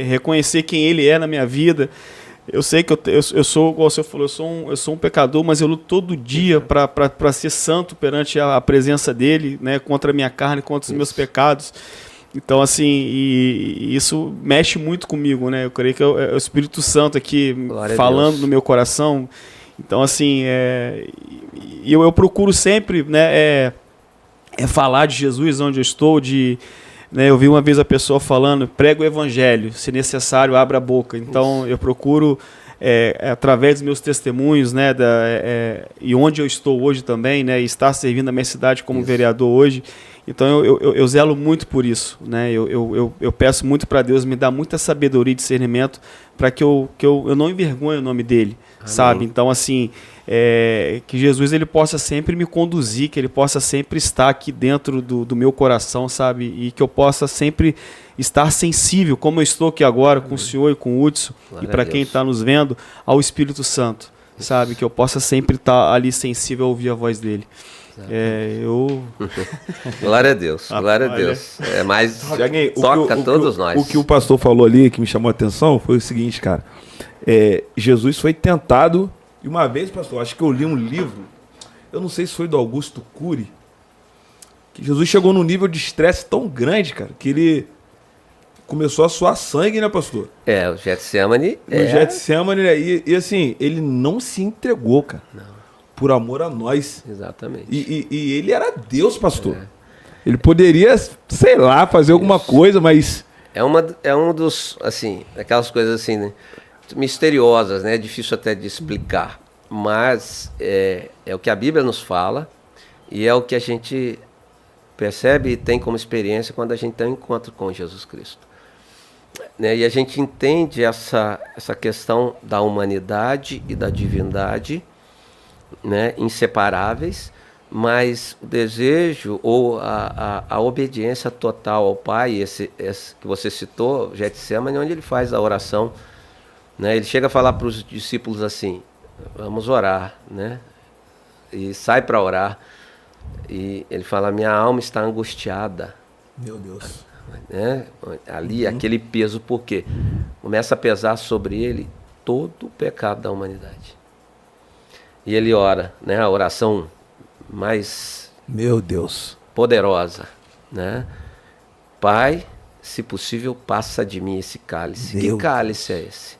Reconhecer quem ele é na minha vida. Eu sei que eu sou, igual você falou, eu sou um pecador, mas eu luto todo dia para ser santo perante a presença dele, né? Contra a minha carne, contra os meus pecados. Então, assim, e isso mexe muito comigo, né? Eu creio que é o Espírito Santo aqui Glória falando no meu coração. Então, assim, eu procuro sempre, né, falar de Jesus onde eu estou, né, eu vi uma vez a pessoa falando, prega o evangelho, se necessário, abra a boca. Então, eu procuro, através dos meus testemunhos, né, e onde eu estou hoje também, né, e estar servindo a minha cidade como vereador hoje. Então, eu zelo muito por isso, né? Eu peço muito para Deus me dar muita sabedoria e discernimento para que eu não envergonhe o nome dele. Amém. Sabe? Então, assim, que Jesus ele possa sempre me conduzir, que ele possa sempre estar aqui dentro do meu coração, sabe? E que eu possa sempre estar sensível, como eu estou aqui agora com o senhor e com o Hudson, e para quem está nos vendo, ao Espírito Santo, sabe? Que eu possa sempre estar ali sensível a ouvir a voz dele. Glória a Deus, glória a Deus. É mais toca todos nós. O que o pastor falou ali, que me chamou a atenção, foi o seguinte, cara. Jesus foi tentado, e uma vez, pastor, acho que eu li um livro, eu não sei se foi do Augusto Cury, que Jesus chegou num nível de estresse tão grande, cara, que ele começou a suar sangue, né, pastor? O Getsemane. Getsemane, né? E assim, ele não se entregou, cara. Não. Por amor a nós. Exatamente. E ele era Deus, pastor. Ele poderia, sei lá, fazer alguma coisa, mas... É um dos, assim, aquelas coisas assim, né, misteriosas, né? Difícil até de explicar. Mas é o que a Bíblia nos fala e é o que a gente percebe e tem como experiência quando a gente tem um encontro com Jesus Cristo. Né? E a gente entende essa questão da humanidade e da divindade, né, inseparáveis, mas o desejo ou a obediência total ao Pai, esse que você citou, Getsemane, onde ele faz a oração, né, ele chega a falar para os discípulos assim, vamos orar, né, e sai para orar, e ele fala, minha alma está angustiada. Meu Deus. Né, ali, aquele peso, porque começa a pesar sobre ele todo o pecado da humanidade. E ele ora, né? A oração mais... Meu Deus. Poderosa, né? Pai, se possível, passa de mim esse cálice. Deus. Que cálice é esse?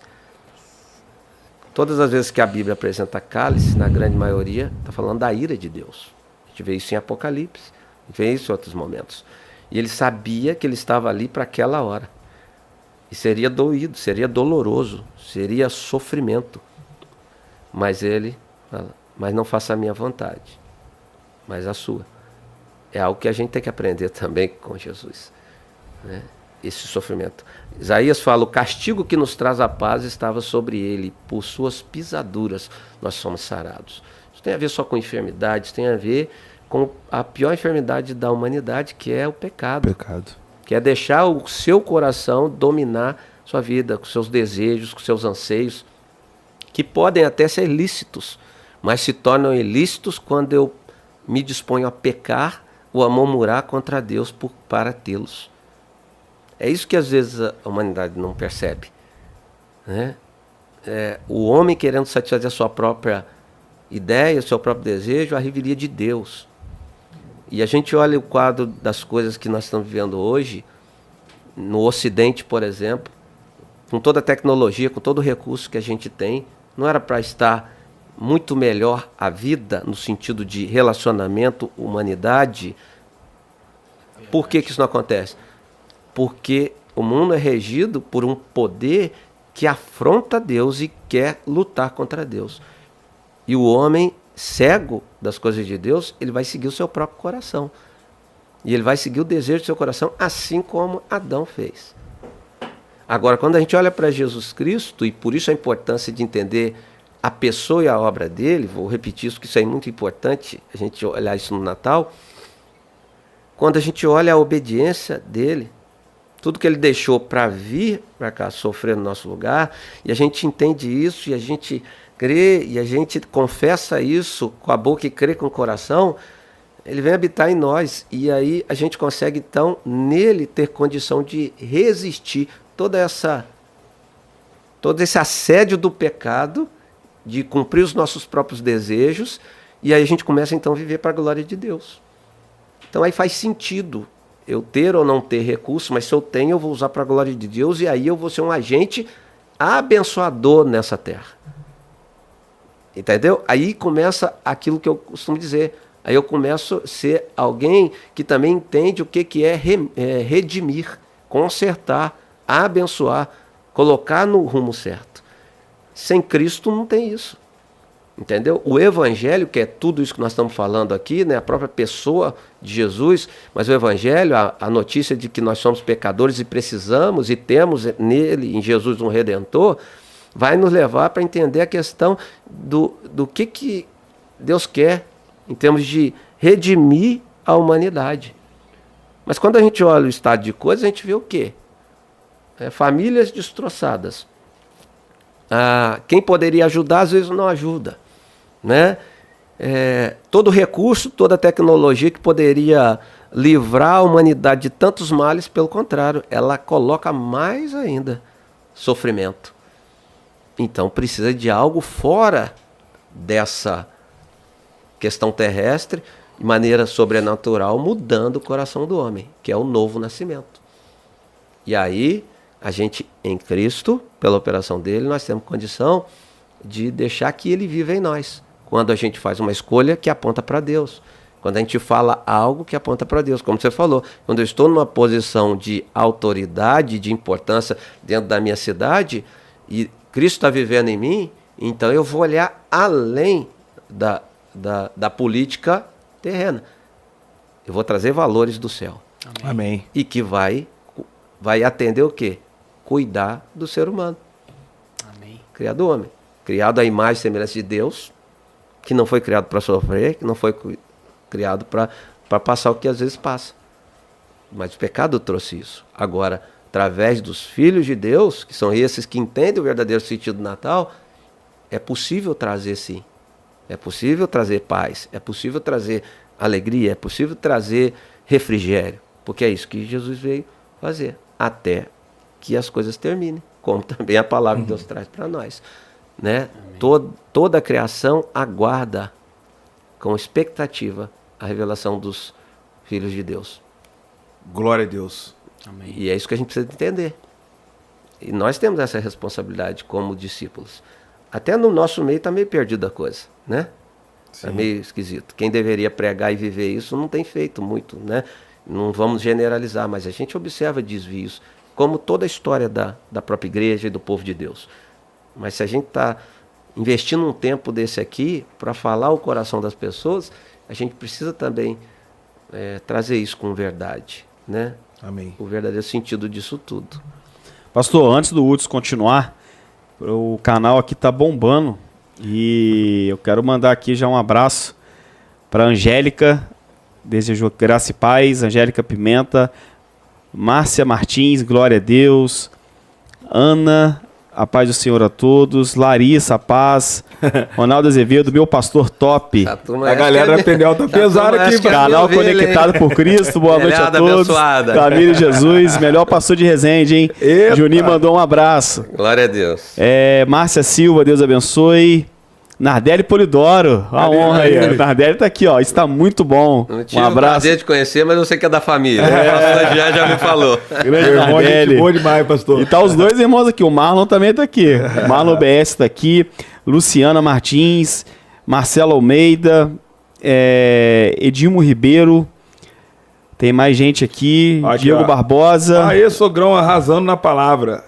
Todas as vezes que a Bíblia apresenta cálice, na grande maioria, está falando da ira de Deus. A gente vê isso em Apocalipse, a gente vê isso em outros momentos. E ele sabia que ele estava ali para aquela hora. E seria doído, seria doloroso, seria sofrimento. Mas ele... mas não faça a minha vontade, mas a sua. É algo que a gente tem que aprender também com Jesus, né? Esse sofrimento. Isaías fala, o castigo que nos traz a paz estava sobre ele, por suas pisaduras nós somos sarados. Isso tem a ver só com enfermidades, tem a ver com a pior enfermidade da humanidade, que é o pecado. Que é deixar o seu coração dominar sua vida, com seus desejos, com seus anseios, que podem até ser lícitos, mas se tornam ilícitos quando eu me disponho a pecar ou a murmurar contra Deus para tê-los. É isso que às vezes a humanidade não percebe, né? O homem querendo satisfazer a sua própria ideia, o seu próprio desejo, a revelia de Deus. E a gente olha o quadro das coisas que nós estamos vivendo hoje, no Ocidente, por exemplo, com toda a tecnologia, com todo o recurso que a gente tem, não era para estar muito melhor a vida no sentido de relacionamento, humanidade? Por que isso não acontece? Porque o mundo é regido por um poder que afronta Deus e quer lutar contra Deus. E o homem cego das coisas de Deus, ele vai seguir o seu próprio coração. E ele vai seguir o desejo do seu coração, assim como Adão fez. Agora, quando a gente olha para Jesus Cristo, e por isso a importância de entender a pessoa e a obra dele, vou repetir isso, que isso é muito importante, a gente olhar isso no Natal, quando a gente olha a obediência dele, tudo que ele deixou para vir para cá sofrer no nosso lugar, e a gente entende isso, e a gente crê, e a gente confessa isso com a boca e crê com o coração, ele vem habitar em nós, e aí a gente consegue então nele ter condição de resistir todo esse assédio do pecado, de cumprir os nossos próprios desejos, e aí a gente começa então a viver para a glória de Deus. Então aí faz sentido eu ter ou não ter recurso, mas se eu tenho, eu vou usar para a glória de Deus, e aí eu vou ser um agente abençoador nessa terra. Entendeu? Aí começa aquilo que eu costumo dizer. Aí eu começo a ser alguém que também entende o que é redimir, consertar, abençoar, colocar no rumo certo. Sem Cristo não tem isso. Entendeu? O Evangelho, que é tudo isso que nós estamos falando aqui, né? A própria pessoa de Jesus, mas o Evangelho, a notícia de que nós somos pecadores e precisamos e temos nele, em Jesus, um Redentor, vai nos levar para entender a questão do que Deus quer em termos de redimir a humanidade. Mas quando a gente olha o estado de coisas, a gente vê o quê? Famílias destroçadas. Quem poderia ajudar, às vezes não ajuda, né? Todo recurso, toda tecnologia que poderia livrar a humanidade de tantos males, pelo contrário, ela coloca mais ainda sofrimento. Então precisa de algo fora dessa questão terrestre, de maneira sobrenatural, mudando o coração do homem, que é o novo nascimento. E aí, a gente, em Cristo, pela operação dele, nós temos condição de deixar que ele viva em nós. Quando a gente faz uma escolha que aponta para Deus. Quando a gente fala algo que aponta para Deus. Como você falou, quando eu estou numa posição de autoridade, de importância dentro da minha cidade, e Cristo está vivendo em mim, então eu vou olhar além da política terrena. Eu vou trazer valores do céu. Amém. E que vai atender o quê? Cuidar do ser humano. Amém. Criado do homem. Criado à imagem e semelhança de Deus, que não foi criado para sofrer, que não foi criado para passar o que às vezes passa. Mas o pecado trouxe isso. Agora, através dos filhos de Deus, que são esses que entendem o verdadeiro sentido do Natal, é possível trazer sim. É possível trazer paz, é possível trazer alegria, é possível trazer refrigério. Porque é isso que Jesus veio fazer, até que as coisas terminem, como também a palavra de Deus traz para nós. Né? Toda a criação aguarda com expectativa a revelação dos filhos de Deus. Glória a Deus. Amém. E é isso que a gente precisa entender. E nós temos essa responsabilidade como discípulos. Até no nosso meio está meio perdida a coisa, né? Está meio esquisito. Quem deveria pregar e viver isso não tem feito muito, né? Não vamos generalizar, mas a gente observa desvios, como toda a história da própria igreja e do povo de Deus. Mas se a gente está investindo um tempo desse aqui para falar o coração das pessoas, a gente precisa também trazer isso com verdade, né? Amém. O verdadeiro sentido disso tudo. Pastor, antes do Hudson continuar, o canal aqui tá bombando e eu quero mandar aqui já um abraço para Angélica, desejo graça e paz, Angélica Pimenta, Márcia Martins, glória a Deus, Ana, a paz do Senhor a todos, Larissa, a paz, Ronaldo Azevedo, meu pastor top. A galera da Peniel tá pesada aqui. Canal Conectado por Cristo, boa noite a todos. Família Jesus, melhor pastor de Resende, hein? Epa. Juninho mandou um abraço. Glória a Deus. Márcia Silva, Deus abençoe. Nardelli Polidoro, a honra aí. Nardelli tá aqui, ó. Está muito bom. Não tive Um o abraço. prazer de conhecer, mas eu sei que é da família. O pastor já me falou. Grande Irmão, gente Nardelli. boa demais, pastor. E tá os dois irmãos aqui. O Marlon também tá aqui. O Marlon BS tá aqui. Luciana Martins, Marcelo Almeida, Edilmo Ribeiro. Tem mais gente aqui. Aqui, Diego ó. Barbosa. Aê, sogrão arrasando na palavra.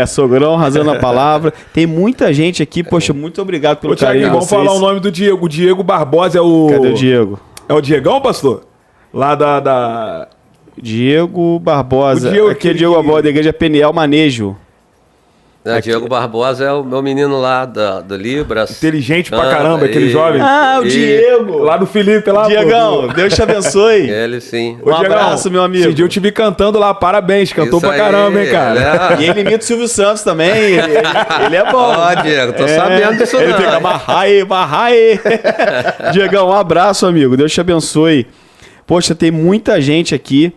Sogrão arrasando a palavra. Tem muita gente aqui. Poxa, muito obrigado pelo Ô, Thiago, carinho de vamos vocês. falar o nome do Diego. O Diego Barbosa é o... Cadê o Diego? É o Diegão, pastor? Lá da... Diego Barbosa. O Diego, Aqui é aquele Diego que- Barbosa, da Igreja Peniel Manejo. Diego Barbosa é o meu menino lá do Libras. Inteligente pra Canta, caramba, aquele e- jovem. Ah, o E- Diego. Lá do Felipe, lá. Diegão, pô. Deus te abençoe. Ele sim. Ô, Um Diegão, abraço, meu amigo. Esse dia eu te vi cantando lá, parabéns. Cantou Isso pra aí, caramba, hein, cara. E ele imita o Silvio Santos também. Ele é bom. Ó, Diego, tô sabendo disso Ele não. fica barraie. Diegão, um abraço, amigo. Deus te abençoe. Poxa, tem muita gente aqui.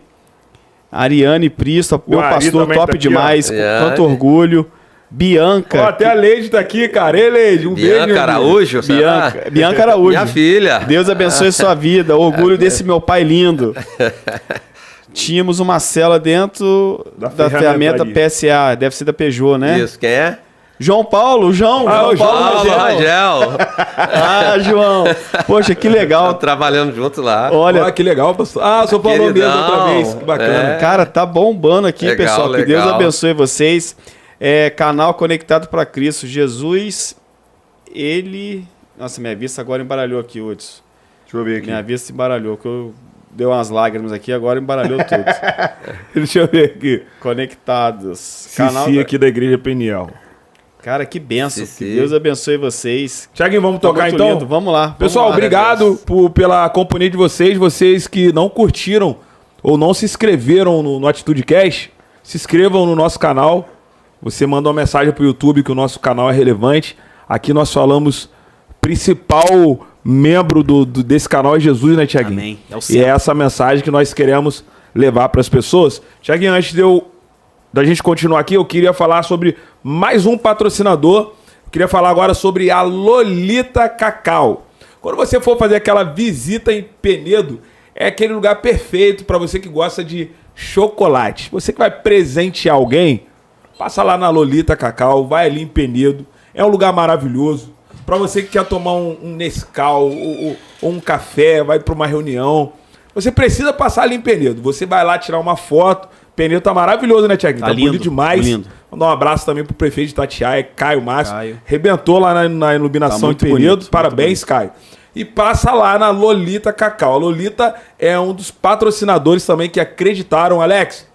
Ariane Pristo, meu Ari pastor, também top tá aqui, demais. ó. Com Ariane. tanto orgulho. Bianca. Ó, até a Leide tá aqui, cara. Ei, Leide, um beijo. Bianca meu amigo. Araújo, será? Bianca Araújo. Minha filha. Deus abençoe sua vida. Orgulho desse meu pai lindo. Tínhamos uma cela dentro Da da ferramenta ferramentaria. PSA. Deve ser da Peugeot, né? Isso, quem é? João Paulo, Ah, o João João, Paulo Rangel. Ah, João. Poxa, que legal. Trabalhando junto lá. Olha, Ó, que legal, pastor. Ah, o senhor falou mesmo Queridão. outra vez. Que bacana. cara, tá bombando aqui, Legal, pessoal. Que legal. Deus abençoe vocês. Canal Conectado para Cristo. Jesus, ele... Nossa, minha vista agora embaralhou aqui, Hudson. Deixa eu ver aqui. Minha vista embaralhou, que eu dei umas lágrimas aqui, agora embaralhou tudo. Deixa eu ver aqui. Conectados. Cici aqui da Igreja Peniel. Cara, que benção. Sim, Que sim. Deus abençoe vocês. Tiaguinho, vamos Tá tocar muito então? lindo. Vamos lá. Pessoal, vamos lá. obrigado pela companhia de vocês. Vocês que não curtiram ou não se inscreveram no Atitude Cast, se inscrevam no nosso canal. Você manda uma mensagem pro YouTube que o nosso canal é relevante. Aqui nós falamos, principal membro desse canal é Jesus, né, Tiaguinho? Amém. É o E centro. é essa mensagem que nós queremos levar para as pessoas. Tiaguinho, antes da gente continuar aqui, eu queria falar sobre mais um patrocinador. Eu queria falar agora sobre a Lolita Cacau. Quando você for fazer aquela visita em Penedo, é aquele lugar perfeito para você que gosta de chocolate. Você que vai presentear alguém, passa lá na Lolita Cacau, vai ali em Penedo. É um lugar maravilhoso. Para você que quer tomar um Nescau ou um café, vai para uma reunião, você precisa passar ali em Penedo. Você vai lá tirar uma foto. Penedo tá maravilhoso, né, Tiaguinho? Tá Tá lindo, bonito demais. lindo. Mandar um abraço também pro prefeito de Itatiaia, Caio Márcio. Caio. Rebentou lá na iluminação Tá em muito Penedo. bonito, Parabéns, Caio. E passa lá na Lolita Cacau. A Lolita é um dos patrocinadores também que acreditaram. Alex,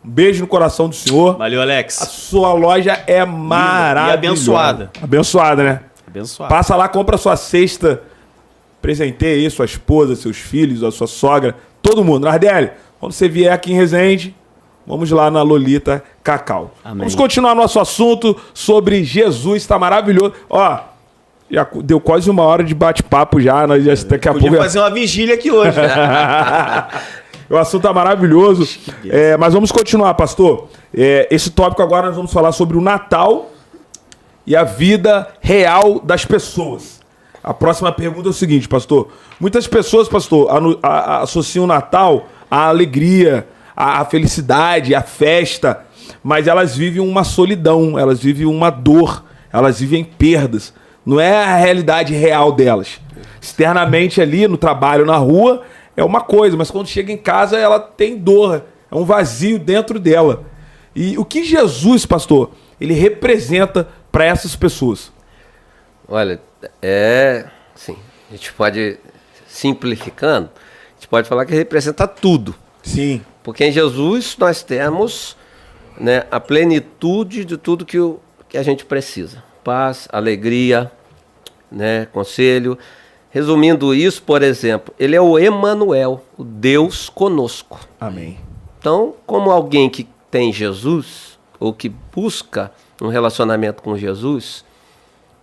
um beijo no coração do senhor. Valeu, A Alex. sua loja é maravilhosa. abençoada. Abençoada, né? Abençoado. Passa lá, compra sua cesta. Presenteie aí sua esposa, seus filhos, a sua sogra, todo mundo. Nardelli, quando você vier aqui em Resende, vamos lá na Lolita Cacau. Amém. Vamos continuar nosso assunto sobre Jesus, tá maravilhoso. Ó, já deu quase 1 hora de bate-papo já, nós já daqui a Podia pouco... fazer uma vigília aqui hoje. O assunto tá maravilhoso. Mas vamos continuar, pastor. Esse tópico agora nós vamos falar sobre o Natal e a vida real das pessoas. A próxima pergunta é o seguinte, pastor. Muitas pessoas, pastor, associam o Natal à alegria, à felicidade, à festa, mas elas vivem uma solidão, elas vivem uma dor, elas vivem perdas. Não é a realidade real delas. Externamente ali, no trabalho, na rua, é uma coisa, mas quando chega em casa, ela tem dor, é um vazio dentro dela. E o que Jesus, pastor, ele representa para essas pessoas? Olha, sim, a gente pode, simplificando, a gente pode falar que representa tudo. Sim. Porque em Jesus nós temos, né, a plenitude de tudo que a gente precisa. Paz, alegria, né, conselho. Resumindo isso, por exemplo, ele é o Emanuel, o Deus conosco. Amém. Então, como alguém que tem Jesus, ou que busca um relacionamento com Jesus,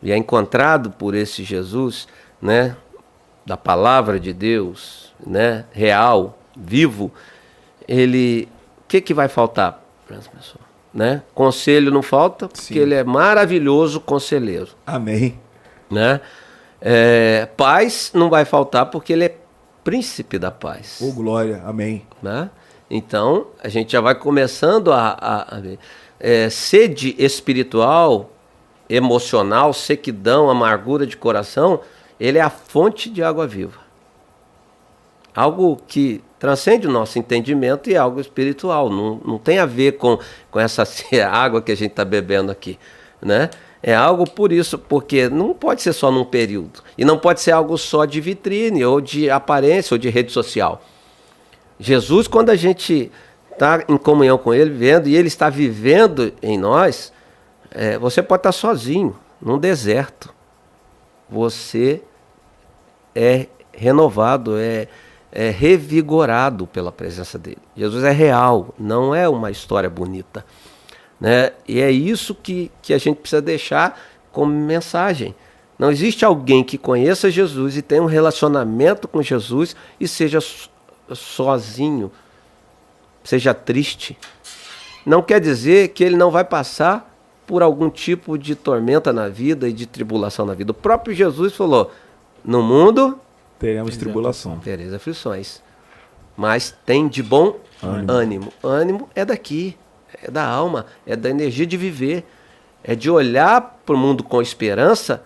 e é encontrado por esse Jesus, né, da palavra de Deus, né, real, vivo, o que vai faltar para essa pessoa? Né? Conselho não falta, porque Sim. ele é maravilhoso conselheiro. Amém. Né? Paz não vai faltar, porque ele é príncipe da paz. Ô, glória. Amém. Né? Então, a gente já vai começando a ver. Sede espiritual, emocional, sequidão, amargura de coração, ele é a fonte de água viva. Algo que transcende o nosso entendimento e é algo espiritual. Não tem a ver com essa água que a gente está bebendo aqui. Né? É algo por isso, porque não pode ser só num período. E não pode ser algo só de vitrine, ou de aparência, ou de rede social. Jesus, quando a gente está em comunhão com Ele, vendo, e Ele está vivendo em nós, você pode estar sozinho, num deserto. Você é renovado, é revigorado pela presença dEle. Jesus é real, não é uma história bonita. Né? E é isso que a gente precisa deixar como mensagem. Não existe alguém que conheça Jesus e tenha um relacionamento com Jesus e seja sozinho, seja triste. Não quer dizer que ele não vai passar por algum tipo de tormenta na vida e de tribulação na vida. O próprio Jesus falou, no mundo Teremos tribulação. tereis aflições, mas tem de bom ânimo. Ânimo é daqui, é da alma, é da energia de viver, é de olhar para o mundo com esperança,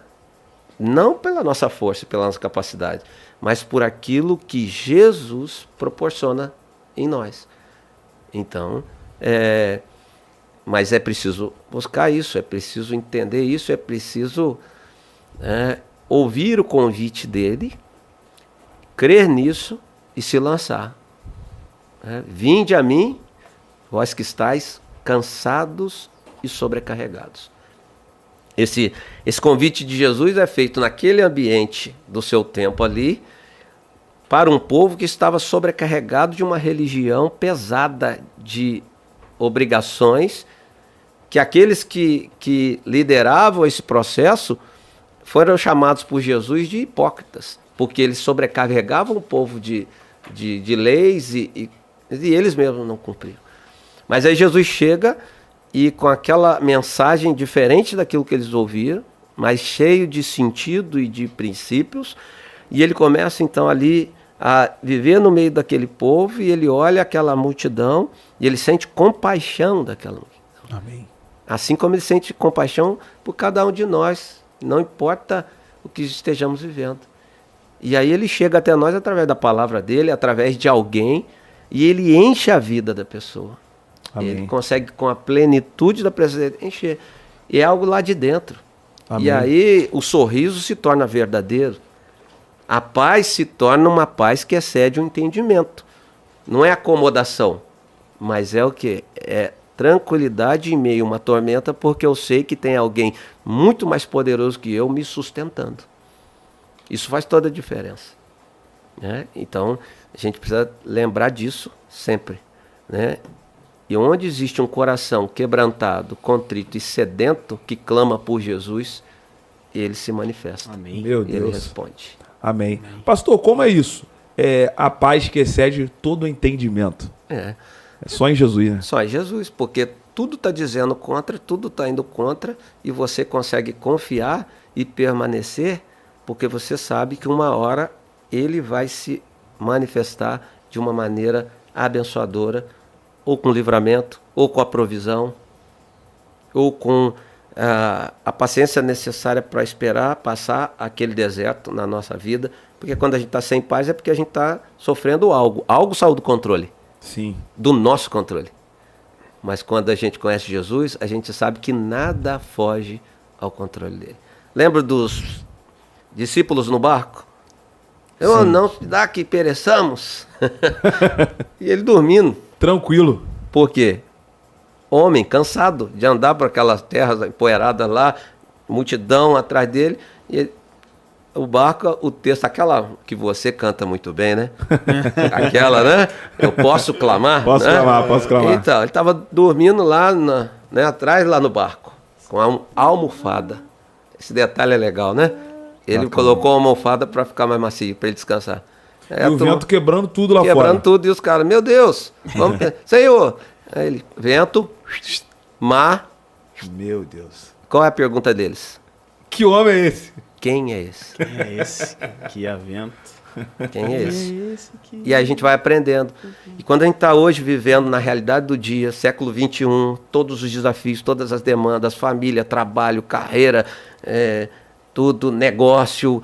não pela nossa força, pela nossa capacidade, mas por aquilo que Jesus proporciona em nós. Então, mas é preciso buscar isso, é preciso entender isso, é preciso ouvir o convite dele, crer nisso e se lançar. Vinde a mim, vós que estáis cansados e sobrecarregados. Esse convite de Jesus é feito naquele ambiente do seu tempo ali, para um povo que estava sobrecarregado de uma religião pesada de obrigações, que aqueles que lideravam esse processo foram chamados por Jesus de hipócritas, porque eles sobrecarregavam o povo de leis e eles mesmos não cumpriam. Mas aí Jesus chega e com aquela mensagem diferente daquilo que eles ouviram, mas cheio de sentido e de princípios, e ele começa então ali a viver no meio daquele povo, e ele olha aquela multidão e ele sente compaixão daquela multidão. Amém. Assim como ele sente compaixão por cada um de nós, não importa o que estejamos vivendo. E aí ele chega até nós através da palavra dele, através de alguém, e ele enche a vida da pessoa. Amém. Ele consegue, com a plenitude da presença dele, encher. E é algo lá de dentro. Amém. E aí o sorriso se torna verdadeiro. A paz se torna uma paz que excede o entendimento. Não é acomodação, mas é o quê? É tranquilidade em meio a uma tormenta, porque eu sei que tem alguém muito mais poderoso que eu me sustentando. Isso faz toda a diferença, né? Então, a gente precisa lembrar disso sempre, né? E onde existe um coração quebrantado, contrito e sedento, que clama por Jesus, ele se manifesta. Amém. Meu Ele Deus. responde. Amém. Pastor, como é isso? É a paz que excede todo o entendimento. É Só em Jesus, né? só em Jesus, porque tudo está dizendo contra, tudo está indo contra, e você consegue confiar e permanecer, porque você sabe que uma hora ele vai se manifestar de uma maneira abençoadora, ou com livramento, ou com a provisão, ou com a paciência necessária para esperar passar aquele deserto na nossa vida, porque quando a gente está sem paz é porque a gente está sofrendo algo saiu do controle, Sim. do nosso controle. Mas quando a gente conhece Jesus, a gente sabe que nada foge ao controle dele. Lembra dos discípulos no barco? Eu não se dá que pereçamos. E ele dormindo. Tranquilo. Por quê? Homem cansado de andar por aquelas terras empoeiradas lá, multidão atrás dele, e o barco, o texto, aquela que você canta muito bem, né? Aquela, né? Eu posso clamar? Posso né? clamar, posso clamar. Então, ele estava dormindo lá, né, atrás, lá no barco, com a almofada. Esse detalhe é legal, né? Ele colocou a almofada para ficar mais macio, para ele descansar. E o vento quebrando tudo lá fora. Quebrando tudo, e os caras, meu Deus, vamos, Senhor. Aí ele, vento, mar. Meu Deus. Qual é a pergunta deles? Que homem é esse? Quem é esse? Quem é esse? Que avento. Quem é esse? E aí a gente vai aprendendo. E quando a gente está hoje vivendo na realidade do dia, século XXI, todos os desafios, todas as demandas, família, trabalho, carreira, tudo, negócio,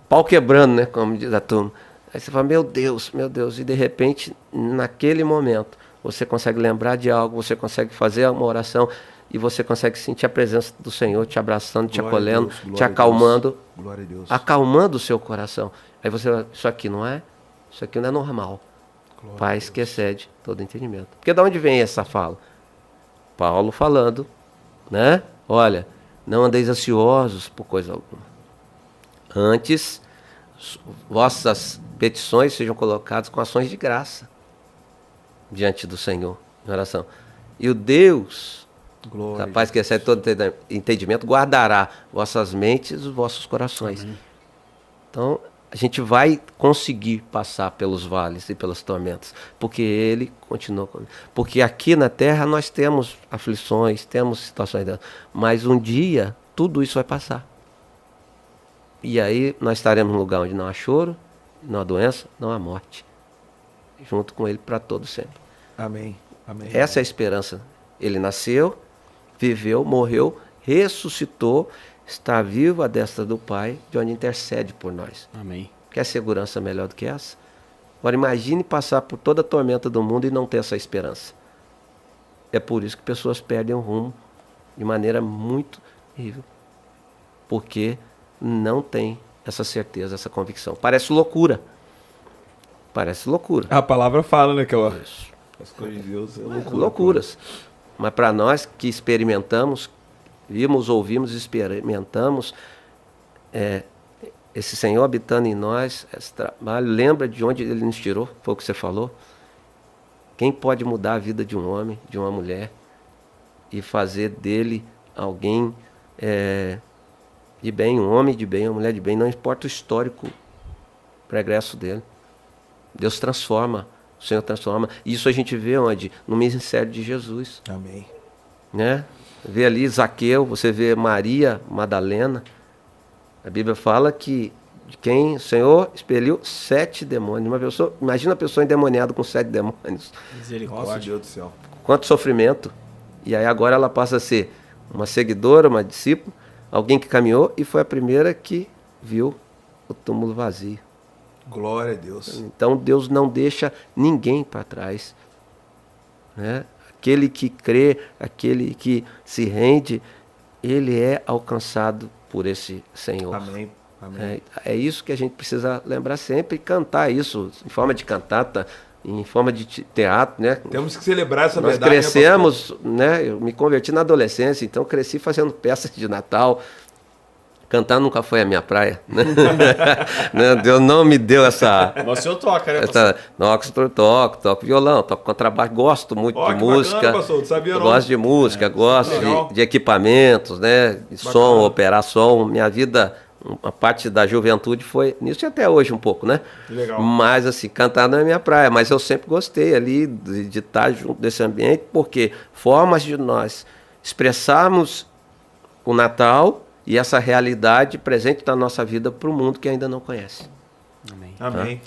pau quebrando, né? Como diz a turma. Aí você fala, meu Deus, e de repente, naquele momento, você consegue lembrar de algo, você consegue fazer uma oração e você consegue sentir a presença do Senhor te abraçando, te acolhendo, te acalmando, Glória a Deus. acalmando o seu coração. Aí você vai, isso aqui não é normal. Glória Paz que excede todo entendimento. Porque de onde vem essa fala? Paulo falando, né? Olha, não andeis ansiosos por coisa alguma. Antes, vossas petições sejam colocadas com ações de graça diante do Senhor, em oração. E o Deus, Glória a paz que excede todo entendimento, guardará vossas mentes e os vossos corações. Amém. Então, a gente vai conseguir passar pelos vales e pelas tormentas, porque Ele continua conosco. Porque aqui na Terra nós temos aflições, temos situações dessas, mas um dia tudo isso vai passar. E aí nós estaremos num lugar onde não há choro, não há doença, não há morte. Junto com Ele para todo sempre. Amém. Amém. Essa é a esperança. Ele nasceu, viveu, morreu, ressuscitou, está vivo à destra do Pai, de onde intercede por nós. Amém. Quer segurança melhor do que essa? Agora imagine passar por toda a tormenta do mundo e não ter essa esperança. É por isso que pessoas perdem o rumo de maneira muito horrível. Porque não tem essa certeza, essa convicção. Parece loucura. Parece loucura. A palavra fala, né, que as coisas de Deus é loucura. Loucuras. Mas para nós que experimentamos vimos, ouvimos, experimentamos esse Senhor habitando em nós, esse trabalho, lembra de onde Ele nos tirou, foi o que você falou. Quem pode mudar a vida de um homem, de uma mulher, e fazer dele alguém de bem, um homem de bem, uma mulher de bem, não importa o histórico pregresso dele. Deus transforma, o Senhor transforma. Isso a gente vê onde? No ministério de Jesus. Amém. Né? Vê ali Zaqueu, você vê Maria Madalena. A Bíblia fala que de quem o Senhor expeliu 7 demônios. Uma pessoa, imagina a pessoa endemoniada com 7 demônios. Nossa, Deus do céu. Quanto sofrimento. E aí agora ela passa a ser uma seguidora, uma discípula, alguém que caminhou e foi a primeira que viu o túmulo vazio. Glória a Deus. Então Deus não deixa ninguém para trás. Né? Aquele que crê, aquele que se rende, ele é alcançado por esse Senhor. Amém. Amém. É isso que a gente precisa lembrar sempre e cantar isso, em forma de cantata, em forma de teatro, né? Temos que celebrar essa Nós verdade. crescemos, né? Eu me converti na adolescência, então cresci fazendo peças de Natal. Cantar nunca foi a minha praia. Né? Deus não me deu essa... Mas o senhor toca, né, Toco violão, toco contrabaixo, gosto muito de música. Bacana, pastor, não sabia, eu não. gosto de música, gosto de equipamentos, né? De som, operar som. Minha vida, uma parte da juventude foi nisso e até hoje um pouco, né? Legal. Mas assim, cantar não é minha praia, mas eu sempre gostei ali de estar junto desse ambiente, porque formas de nós expressarmos o Natal e essa realidade presente na nossa vida para o mundo que ainda não conhece. Amém. Amém.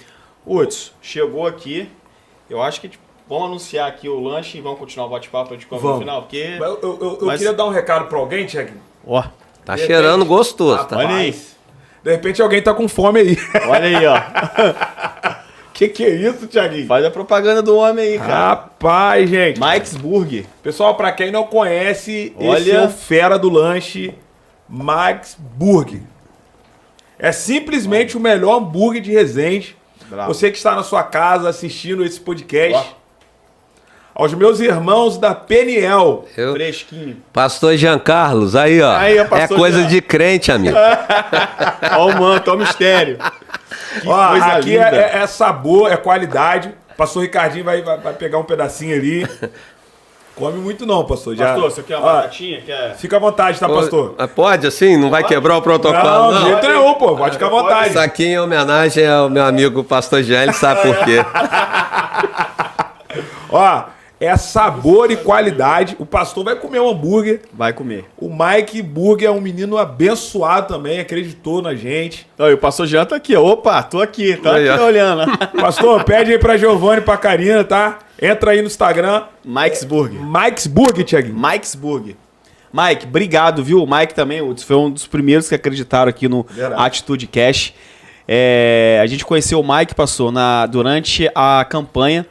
Hudson, chegou aqui. Eu acho que vamos anunciar aqui o lanche e vamos continuar o bate-papo de como no final. Porque... Eu queria dar um recado para alguém, Tiaguinho. Ó, Tá De cheirando repente, gostoso, tá? olha aí. De repente alguém tá com fome aí. Olha aí, ó. Que é isso, Tiaguinho? Faz a propaganda do homem aí, cara. Rapaz, gente. Mike's Burger. Pessoal, para quem não conhece, esse Olha. é o fera do lanche, Mike's Burger. É simplesmente o melhor hambúrguer de Resende. Bravo. Você que está na sua casa assistindo esse podcast. Ó. Aos meus irmãos da Peniel. Eu, Fresquinho. Pastor Jean Carlos, aí ó, Aí, ó, é pastor coisa Jean. de crente, amigo. Ó o manto, ó o mistério. Que Ó, coisa aqui linda. é sabor, é qualidade. Pastor Ricardinho vai pegar um pedacinho ali. Come muito não, pastor. Já. Pastor, você quer uma Ó, batatinha? Quer... Fica à vontade, tá, pastor? Pode assim? Não vai quebrar o protocolo? Não, de jeito nenhum, pô. Pode ficar à vontade. Isso aqui em homenagem ao meu amigo Pastor Jean, ele sabe por quê. Ó, é sabor e qualidade. O pastor vai comer um hambúrguer. Vai comer. O Mike Burger é um menino abençoado também, acreditou na gente. Ó, e o pastor Jean tá aqui, ó. Opa, tô aqui. Tá Aí, aqui ó. olhando. Pastor, pede aí pra Giovanni e pra Karina, tá? Entra aí no Instagram. Mike's Burger. Mike's Burger, Thiaguinho. Mike's Burger. Mike, obrigado, viu? O Mike também, Hudson, foi um dos primeiros que acreditaram aqui no Verdade. Atitude Cash. A gente conheceu o Mike, passou durante a campanha,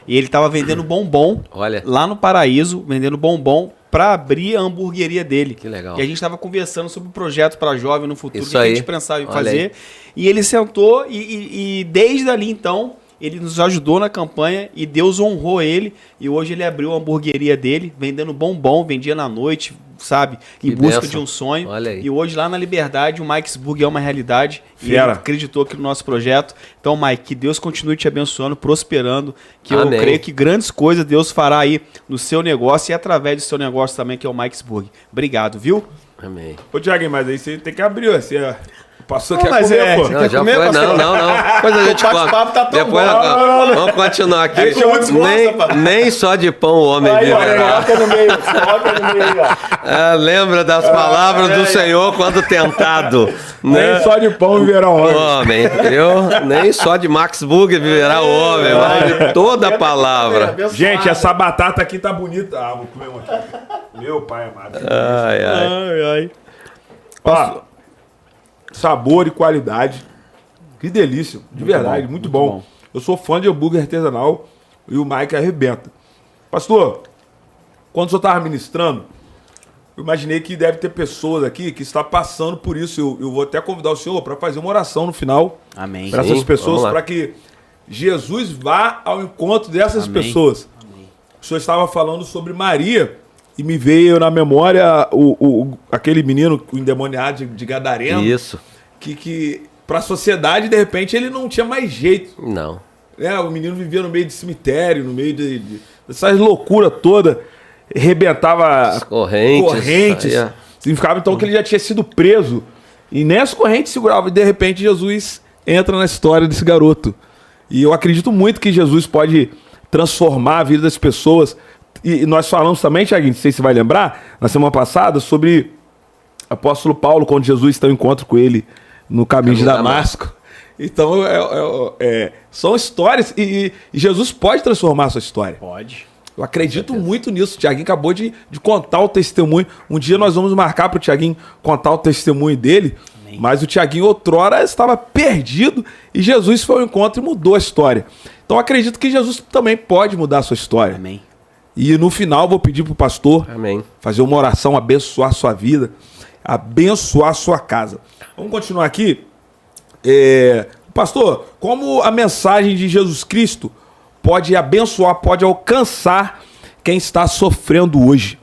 e ele estava vendendo bombom Olha. lá no Paraíso, vendendo bombom para abrir a hamburgueria dele. Que legal. E a gente estava conversando sobre o projeto para jovem no futuro, Isso que a aí. gente pensava em Olha fazer. aí. E ele sentou e desde ali então ele nos ajudou na campanha e Deus honrou ele. E hoje ele abriu a hamburgueria dele, vendendo bombom, vendia na noite, sabe? Em Que busca bênção. de um sonho. Olha aí. E hoje lá na Liberdade o Mike's Burger é uma realidade. E ele Fera. acreditou aqui no nosso projeto. Então, Mike, que Deus continue te abençoando, prosperando. Que eu Amém. creio que grandes coisas Deus fará aí no seu negócio e através do seu negócio também, que é o Mike's Burger. Obrigado, viu? Amém. Ô, Thiaguinho, mas aí você tem que abrir, ó. Você passou Não, quer mas comer, é, pô. você Não, quer já comer, foi. pastor? Não. Depois a gente O bate-papo tá tão Depois, bom. vamos continuar aqui. Deixa eu desgosta, Nem só de pão o homem Aí, olha, viverá. coloca no meio, coloca no meio aí, ó. Lembra das palavras do Senhor quando tentado. Nem só de pão viverá O homem. homem, nem só de Max Burger viverá o homem, mas de toda a palavra. Gente, essa batata aqui tá bonita. Ah, vou comer uma aqui. Meu pai amado. Ai, ai. Ai, ai. Ó, sabor e qualidade. Que delícia. De verdade, bom, muito muito bom. bom. Eu sou fã de hambúrguer artesanal e o Mike arrebenta. Pastor, quando o senhor estava ministrando, eu imaginei que deve ter pessoas aqui que estão passando por isso. Eu vou até convidar o senhor para fazer uma oração no final Amém. para Sim, essas pessoas, vamos lá. para que Jesus vá ao encontro dessas Amém. pessoas. Amém. O senhor estava falando sobre Maria e me veio na memória aquele menino endemoniado de Gadareno. Isso. Que para a sociedade, de repente, ele não tinha mais jeito. Não. O menino vivia no meio de cemitério, no meio dessas loucuras todas. Arrebentava as correntes. Significava então que ele já tinha sido preso. E nessa corrente segurava. E de repente Jesus entra na história desse garoto. E eu acredito muito que Jesus pode transformar a vida das pessoas. E nós falamos também, Thiaguinho, não sei se você vai lembrar, na semana passada, sobre o apóstolo Paulo, quando Jesus tem um encontro com ele no caminho de Damasco. Então, são histórias e Jesus pode transformar a sua história. Pode. Eu acredito muito nisso. O Thiaguinho acabou de contar o testemunho. Um dia nós vamos marcar para o Thiaguinho contar o testemunho dele. Amém. Mas o Thiaguinho outrora estava perdido e Jesus foi ao encontro e mudou a história. Então, eu acredito que Jesus também pode mudar a sua história. Amém. E no final, vou pedir para o pastor fazer uma oração, abençoar a sua vida, abençoar a sua casa. Vamos continuar aqui. Pastor, como a mensagem de Jesus Cristo pode abençoar, pode alcançar quem está sofrendo hoje?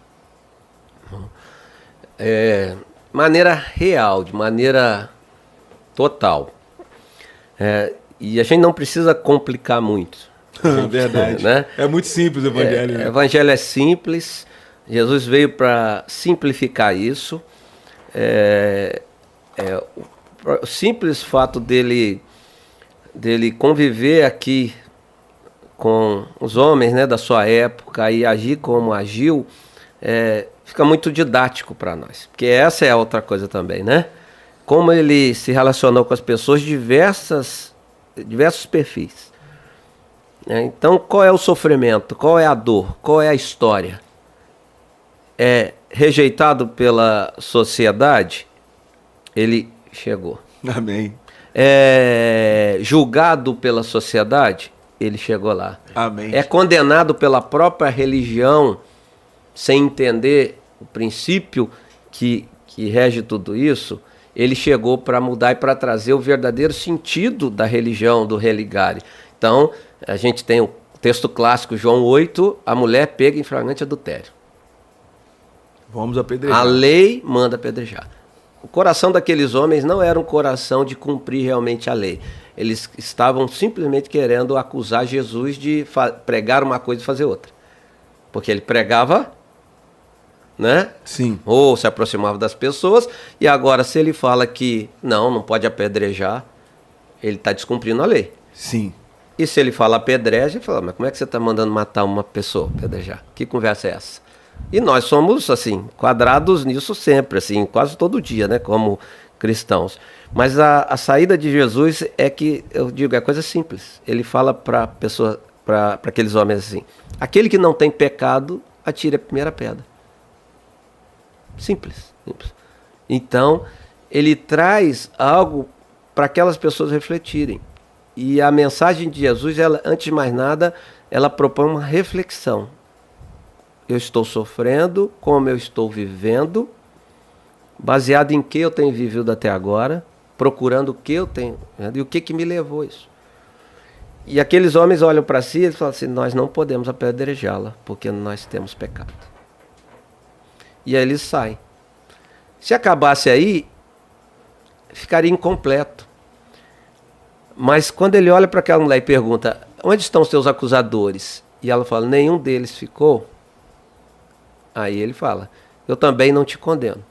Maneira real, de maneira total. E a gente não precisa complicar muito. Verdade. Né? É muito simples o evangelho. O evangelho é simples. Jesus veio para simplificar isso. O simples fato dele conviver aqui com os homens, né, da sua época e agir como agiu, fica muito didático para nós. Porque essa é a outra coisa também, né? Como ele se relacionou com as pessoas de diversos perfis. Então, qual é o sofrimento? Qual é a dor? Qual é a história? É rejeitado pela sociedade? Ele chegou. Amém. É julgado pela sociedade? Ele chegou lá. Amém. É condenado pela própria religião, sem entender o princípio que rege tudo isso? Ele chegou para mudar e para trazer o verdadeiro sentido da religião, do religare. Então, a gente tem o texto clássico, João 8, a mulher pega em flagrante adultério. Vamos apedrejar. A lei manda apedrejar. O coração daqueles homens não era um coração de cumprir realmente a lei. Eles estavam simplesmente querendo acusar Jesus de pregar uma coisa e fazer outra. Porque ele pregava, né? Sim. Ou se aproximava das pessoas, e agora se ele fala que não pode apedrejar, ele está descumprindo a lei. Sim. E se ele fala apedreja, ele fala, mas como é que você está mandando matar uma pessoa, apedrejar? Que conversa é essa? E nós somos, assim, quadrados nisso sempre, assim, quase todo dia, né, como cristãos. Mas a saída de Jesus é que, eu digo, é coisa simples. Ele fala para pessoa, para aqueles homens assim, aquele que não tem pecado, atire a primeira pedra. Simples, simples. Então, ele traz algo para aquelas pessoas refletirem. E a mensagem de Jesus, ela, antes de mais nada, ela propõe uma reflexão. Eu estou sofrendo, como eu estou vivendo, baseado em que eu tenho vivido até agora, procurando o que eu tenho, e o que me levou a isso. E aqueles homens olham para si e falam assim, nós não podemos apedrejá-la, porque nós temos pecado. E aí eles saem. Se acabasse aí, ficaria incompleto. Mas quando ele olha para aquela mulher e pergunta, onde estão os seus acusadores? E ela fala, nenhum deles ficou. Aí ele fala, eu também não te condeno.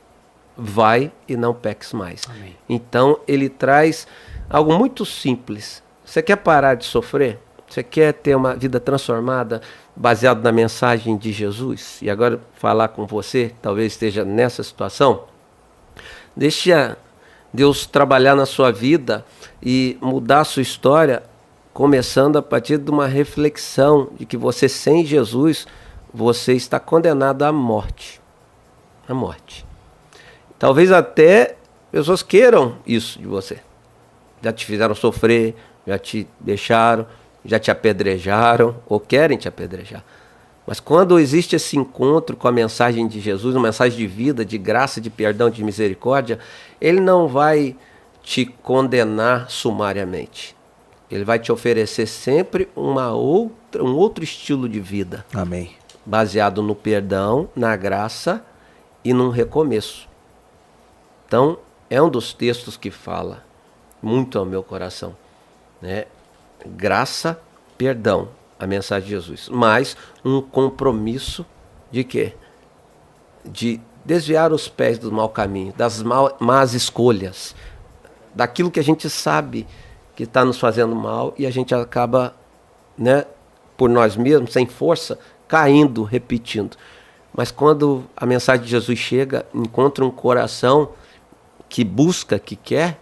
Vai e não peques mais. Amém. Então ele traz algo muito simples. Você quer parar de sofrer? Você quer ter uma vida transformada baseado na mensagem de Jesus? E agora falar com você, que talvez esteja nessa situação. Deixa Deus trabalhar na sua vida e mudar a sua história, começando a partir de uma reflexão de que você sem Jesus, você está condenado à morte. À morte. Talvez até pessoas queiram isso de você. Já te fizeram sofrer, já te deixaram, já te apedrejaram ou querem te apedrejar. Mas quando existe esse encontro com a mensagem de Jesus, uma mensagem de vida, de graça, de perdão, de misericórdia, ele não vai te condenar sumariamente. Ele vai te oferecer sempre um outro estilo de vida. Amém. baseado no perdão, na graça e num recomeço. Então, é um dos textos que fala muito ao meu coração, né? Graça, perdão, a mensagem de Jesus, mas um compromisso de quê? De desviar os pés do mau caminho, das más escolhas, daquilo que a gente sabe que está nos fazendo mal e a gente acaba, né, por nós mesmos, sem força, caindo, repetindo. Mas quando a mensagem de Jesus chega, encontra um coração que busca, que quer,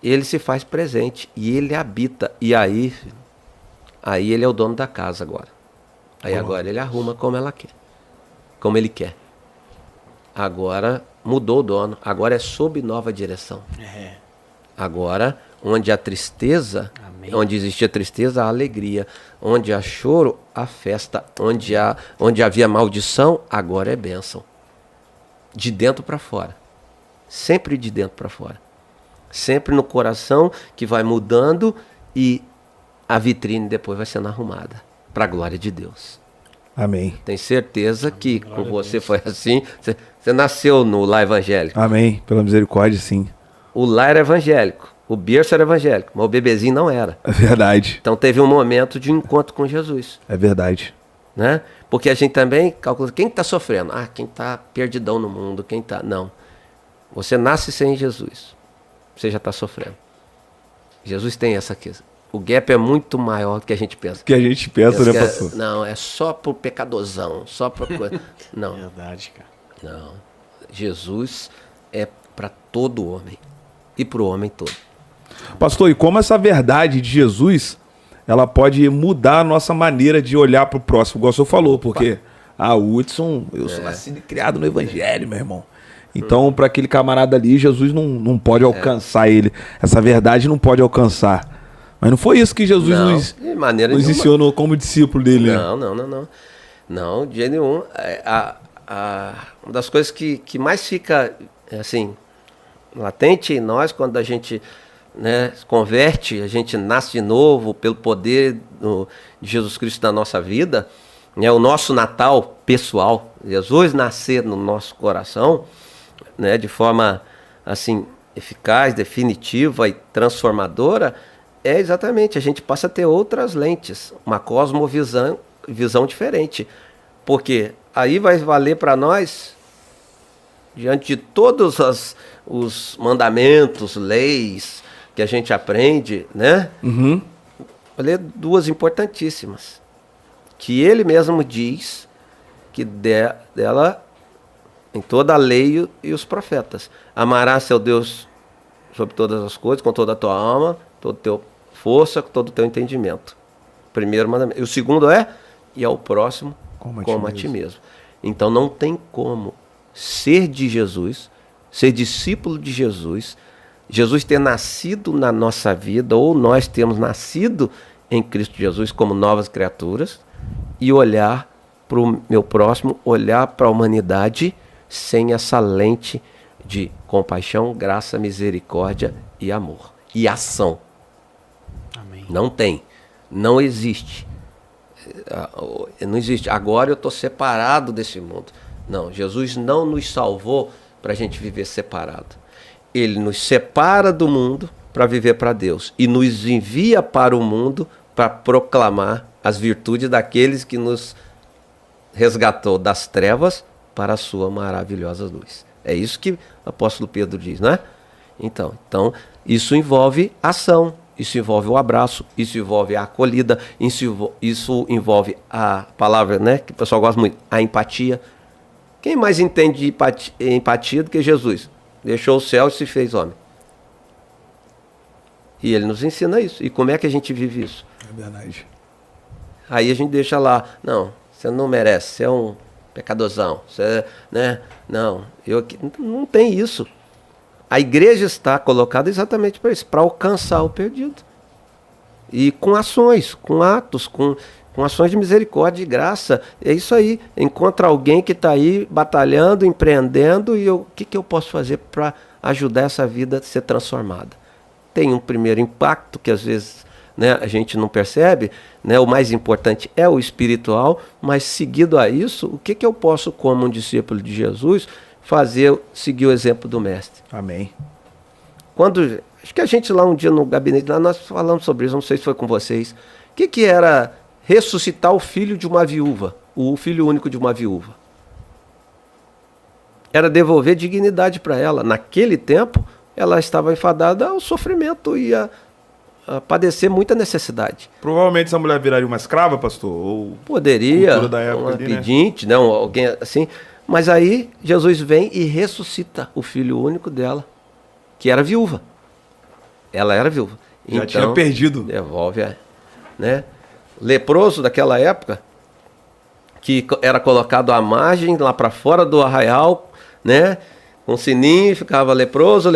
ele se faz presente e ele habita. E aí ele é o dono da casa agora. Aí agora ele arruma como ela quer, como ele quer. Agora mudou o dono, agora é sob nova direção. Agora, onde há tristeza, Amém. onde existia tristeza, há alegria. Onde há choro, há festa. Onde havia maldição, agora é bênção. De dentro para fora. Sempre de dentro para fora. Sempre no coração que vai mudando e a vitrine depois vai sendo arrumada. Para a glória de Deus. Amém. Tenho certeza que com você foi assim. Você nasceu no lar evangélico. Amém. Pela misericórdia, sim. O lar era evangélico. O berço era evangélico. Mas o bebezinho não era. É verdade. Então teve um momento de encontro com Jesus. É verdade. Né? Porque a gente também calcula quem está sofrendo. Quem está perdidão no mundo. Quem está... Não. Você nasce sem Jesus. Você já está sofrendo. Jesus tem essa questão. O gap é muito maior do que a gente pensa. Que a gente pensa, né, pastor? Não, é só pro pecadorzão. Só pra coisa. Não. Verdade, cara. Não. Jesus é para todo homem. E para o homem todo. Pastor, e como essa verdade de Jesus, ela pode mudar a nossa maneira de olhar para o próximo, igual o senhor falou, porque, Hudson, eu sou nascido e criado no evangelho, meu irmão. Então, para aquele camarada ali, Jesus não pode alcançar ele. Essa verdade não pode alcançar. Mas não foi isso que Jesus nos ensinou como discípulo dele. Não. Não, de jeito nenhum. Uma das coisas que mais fica, assim, latente em nós, quando a gente, né, se converte, a gente nasce de novo pelo poder de Jesus Cristo na nossa vida, né, o nosso Natal pessoal, Jesus nascer no nosso coração, né, de forma assim eficaz, definitiva e transformadora, é exatamente, a gente passa a ter outras lentes, uma cosmovisão diferente. Porque aí vai valer para nós, diante de todos os mandamentos, leis que a gente aprende, né? Valer duas importantíssimas. Que ele mesmo diz que dela em toda a lei e os profetas. Amarás seu Deus sobre todas as coisas, com toda a tua alma, toda a tua força, com todo o teu entendimento. Primeiro mandamento. E o segundo é, e ao próximo como a ti mesmo. Então não tem como ser de Jesus, ser discípulo de Jesus, Jesus ter nascido na nossa vida, ou nós termos nascido em Cristo Jesus como novas criaturas, e olhar para o meu próximo, olhar para a humanidade sem essa lente de compaixão, graça, misericórdia e amor. E ação. Amém. Não tem. Não existe. Não existe. Agora eu estou separado desse mundo. Não, Jesus não nos salvou para a gente viver separado. Ele nos separa do mundo para viver para Deus. E nos envia para o mundo para proclamar as virtudes daqueles que nos resgatou das trevas para a sua maravilhosa luz. É isso que o apóstolo Pedro diz, não é? Então isso envolve ação, isso envolve o abraço, isso envolve a acolhida, isso envolve a palavra, né, que o pessoal gosta muito, a empatia. Quem mais entende de empatia do que Jesus? Deixou o céu e se fez homem. E ele nos ensina isso. E como é que a gente vive isso? É verdade. Aí a gente deixa lá, não, você não merece, você é um pecadorzão, você, né? Não, não tem isso. A igreja está colocada exatamente para isso, para alcançar o perdido. E com ações, com atos, com ações de misericórdia e graça. É isso aí. Encontra alguém que está aí batalhando, empreendendo, e o que eu posso fazer para ajudar essa vida a ser transformada? Tem um primeiro impacto, que às vezes né, a gente não percebe, né, o mais importante é o espiritual, mas seguido a isso, o que eu posso, como um discípulo de Jesus, fazer, seguir o exemplo do mestre? Amém. Acho que a gente lá um dia no gabinete, lá nós falamos sobre isso, não sei se foi com vocês, o que era ressuscitar o filho de uma viúva, o filho único de uma viúva? Era devolver dignidade para ela. Naquele tempo, ela estava enfadada ao sofrimento e a padecer muita necessidade. Provavelmente essa mulher viraria uma escrava, pastor? Ou Poderia, cultura da época uma ali, né? pedinte, não, alguém assim. Mas aí Jesus vem e ressuscita o filho único dela, que era viúva. Ela era viúva. Já tinha perdido. Devolve, né? Leproso daquela época, que era colocado à margem, lá para fora do arraial, né? Com sininho, ficava leproso,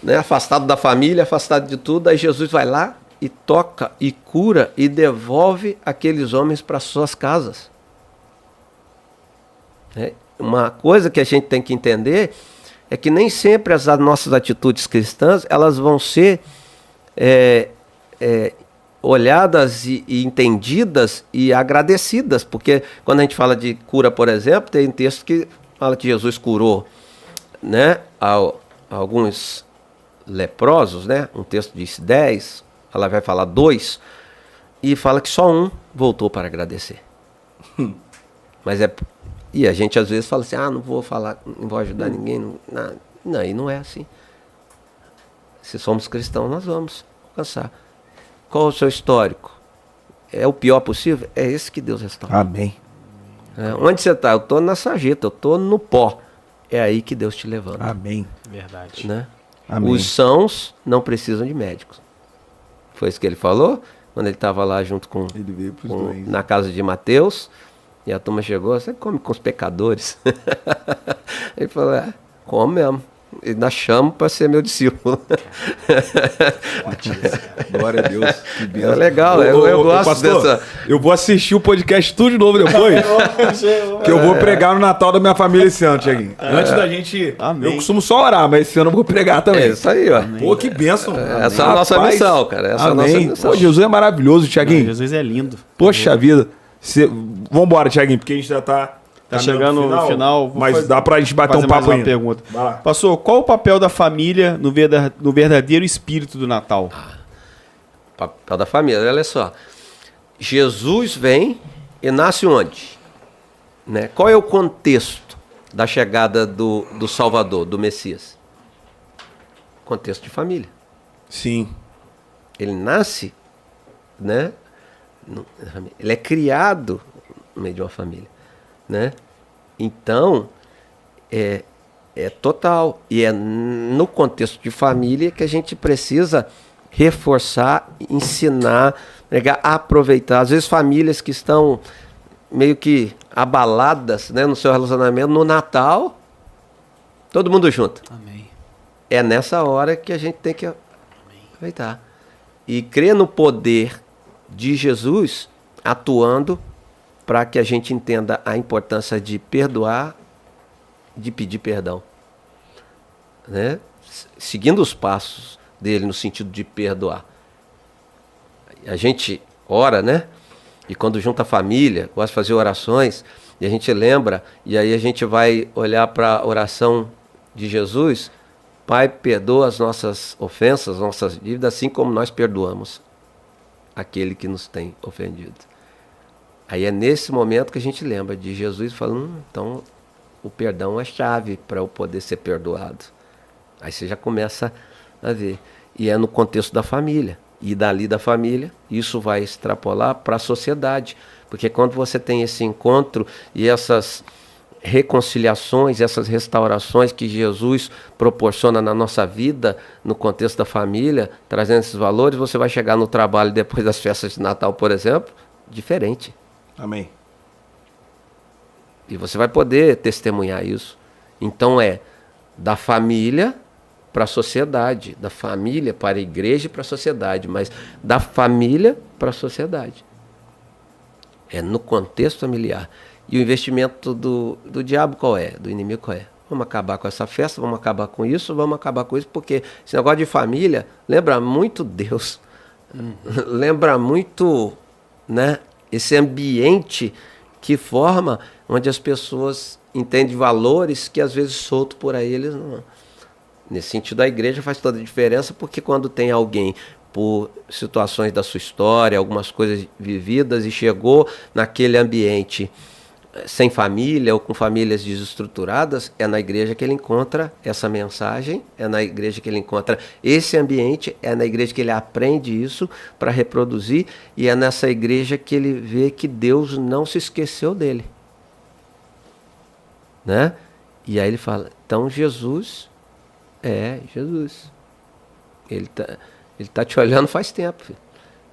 né? Afastado da família, afastado de tudo. Aí Jesus vai lá e toca e cura e devolve aqueles homens para suas casas. Uma coisa que a gente tem que entender é que nem sempre as nossas atitudes cristãs elas vão ser olhadas e entendidas e agradecidas, porque quando a gente fala de cura, por exemplo, tem um texto que fala que Jesus curou, né, alguns leprosos, né? Um texto diz 10, ela vai falar 2, e fala que só um voltou para agradecer. Mas e a gente às vezes fala assim, não vou falar, não vou ajudar ninguém, não, e não é assim. Se somos cristãos, nós vamos alcançar. Qual o seu histórico? É o pior possível? É esse que Deus restaura. Amém. Onde você está? Eu estou na sarjeta, eu estou no pó. É aí que Deus te levanta. Amém. Verdade. Né? Amém. Os sãos não precisam de médicos. Foi isso que ele falou, quando ele estava lá junto Ele veio pros doentes. na casa de Mateus, e a turma chegou, você come com os pecadores? Ele falou, come mesmo. E nós chamamos para ser meu discípulo. Glória a Deus. Que benção. É legal, eu gosto pastor, dessa. Eu vou assistir o podcast tudo de novo depois. Que eu vou pregar no Natal da minha família esse ano, Tiaguinho. Antes da gente. Amém. Eu costumo só orar, mas esse ano eu vou pregar também. É isso aí, ó. Pô, que benção. Essa é a nossa missão, cara. Essa é a nossa Amém. missão. Pô, Jesus é maravilhoso, Tiaguinho. Jesus é lindo. Poxa vida. Vambora, Tiaguinho, porque a gente já tá chegando no final. Mas dá pra gente bater fazer um mais papo uma ainda. pergunta. Vai lá. Pastor, qual o papel da família no verdadeiro espírito do Natal? Papel da família, olha só. Jesus vem e nasce onde? Né? Qual é o contexto da chegada do Salvador, do Messias? Contexto de família. Sim. Ele nasce, né? Ele é criado no meio de uma família, né? Então, é total. E é no contexto de família que a gente precisa reforçar, ensinar, aproveitar. Às vezes famílias que estão meio que abaladas, né, no seu relacionamento, no Natal, todo mundo junto. Amém. É nessa hora que a gente tem que aproveitar. E crer no poder de Jesus atuando para que a gente entenda a importância de perdoar, de pedir perdão. Né? Seguindo os passos dele no sentido de perdoar. A gente ora, né? E quando junta a família, gosta de fazer orações, e a gente lembra, e aí a gente vai olhar para a oração de Jesus, Pai, perdoa as nossas ofensas, nossas dívidas, assim como nós perdoamos aquele que nos tem ofendido. Aí é nesse momento que a gente lembra de Jesus falando, então o perdão é chave para eu poder ser perdoado. Aí você já começa a ver. E é no contexto da família. E dali da família, isso vai extrapolar para a sociedade. Porque quando você tem esse encontro e essas reconciliações, essas restaurações que Jesus proporciona na nossa vida, no contexto da família, trazendo esses valores, você vai chegar no trabalho depois das festas de Natal, por exemplo, diferente. Amém. E você vai poder testemunhar isso. Então é da família para a sociedade, da família para a igreja e para a sociedade, mas da família para a sociedade. É no contexto familiar. E o investimento do diabo qual é? Do inimigo qual é? Vamos acabar com essa festa, vamos acabar com isso, porque esse negócio de família lembra muito Deus. Lembra muito, né, esse ambiente que forma, onde as pessoas entendem valores que às vezes solto por aí eles não. Nesse sentido, a igreja faz toda a diferença, porque quando tem alguém por situações da sua história, algumas coisas vividas, e chegou naquele ambiente sem família ou com famílias desestruturadas, é na igreja que ele encontra essa mensagem, é na igreja que ele encontra esse ambiente, é na igreja que ele aprende isso para reproduzir, e é nessa igreja que ele vê que Deus não se esqueceu dele. Né? E aí ele fala, então Jesus é Jesus. Ele tá te olhando faz tempo, filho.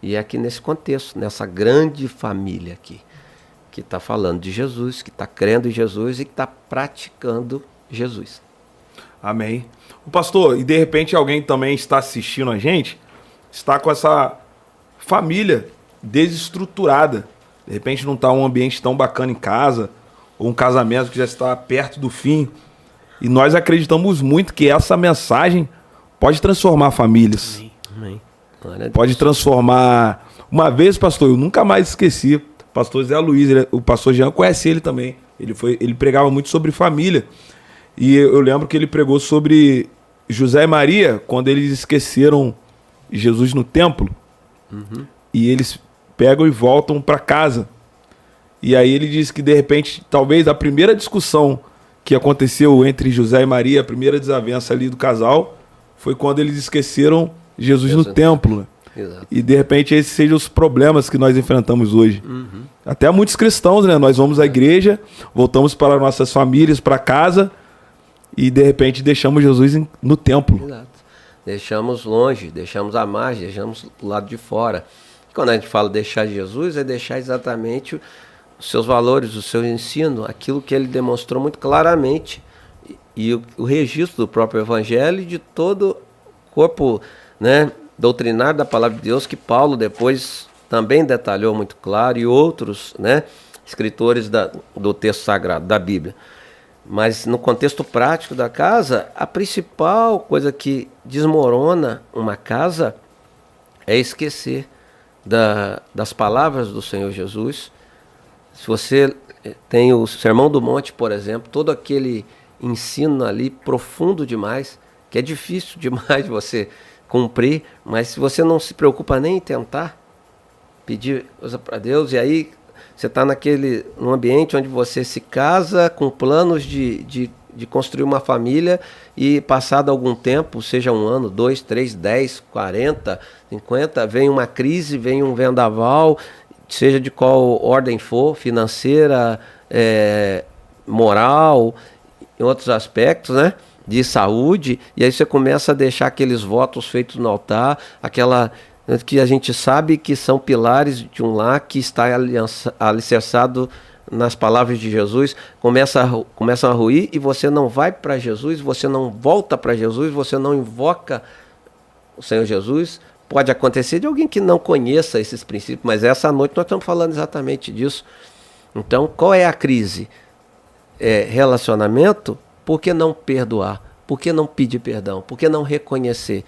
E é aqui nesse contexto, nessa grande família aqui, que está falando de Jesus, que está crendo em Jesus e que está praticando Jesus. Amém. O pastor, e de repente alguém também está assistindo a gente, está com essa família desestruturada. De repente não está um ambiente tão bacana em casa, ou um casamento que já está perto do fim. E nós acreditamos muito que essa mensagem pode transformar famílias. Amém. Pode transformar. Uma vez, pastor, eu nunca mais esqueci. O pastor Zé Luiz, o pastor Jean conhece ele também. Ele pregava muito sobre família. E eu lembro que ele pregou sobre José e Maria, quando eles esqueceram Jesus no templo. Uhum. E eles pegam e voltam para casa. E aí ele diz que, de repente, talvez a primeira discussão que aconteceu entre José e Maria, a primeira desavença ali do casal, foi quando eles esqueceram Jesus no templo. Né? Exato. E de repente esses sejam os problemas que nós enfrentamos hoje. Uhum. Até muitos cristãos, né? Nós vamos à igreja, voltamos para nossas famílias, para casa, e de repente deixamos Jesus no templo. Exato. Deixamos longe, deixamos à margem, deixamos do lado de fora. E quando a gente fala deixar Jesus, é deixar exatamente os seus valores, o seu ensino, aquilo que ele demonstrou muito claramente. E o registro do próprio Evangelho e de todo o corpo, né, doutrinário da palavra de Deus, que Paulo depois também detalhou muito claro, e outros, né, escritores do texto sagrado, da Bíblia. Mas no contexto prático da casa, a principal coisa que desmorona uma casa é esquecer das palavras do Senhor Jesus. Se você tem o Sermão do Monte, por exemplo, todo aquele ensino ali profundo demais, que é difícil demais você cumprir, mas se você não se preocupa nem em tentar pedir coisa para Deus, e aí você está num ambiente onde você se casa com planos de construir uma família, e passado algum tempo, seja 1 ano, 2, 3, 10, 40, 50, vem uma crise, vem um vendaval, seja de qual ordem for, financeira, moral, em outros aspectos, né? De saúde, e aí você começa a deixar aqueles votos feitos no altar, aquela que a gente sabe que são pilares de um lar que está alicerçado nas palavras de Jesus, começam a ruir, e você não vai para Jesus, você não volta para Jesus, você não invoca o Senhor Jesus. Pode acontecer de alguém que não conheça esses princípios, mas essa noite nós estamos falando exatamente disso. Então, qual é a crise? Relacionamento. Por que não perdoar? Por que não pedir perdão? Por que não reconhecer?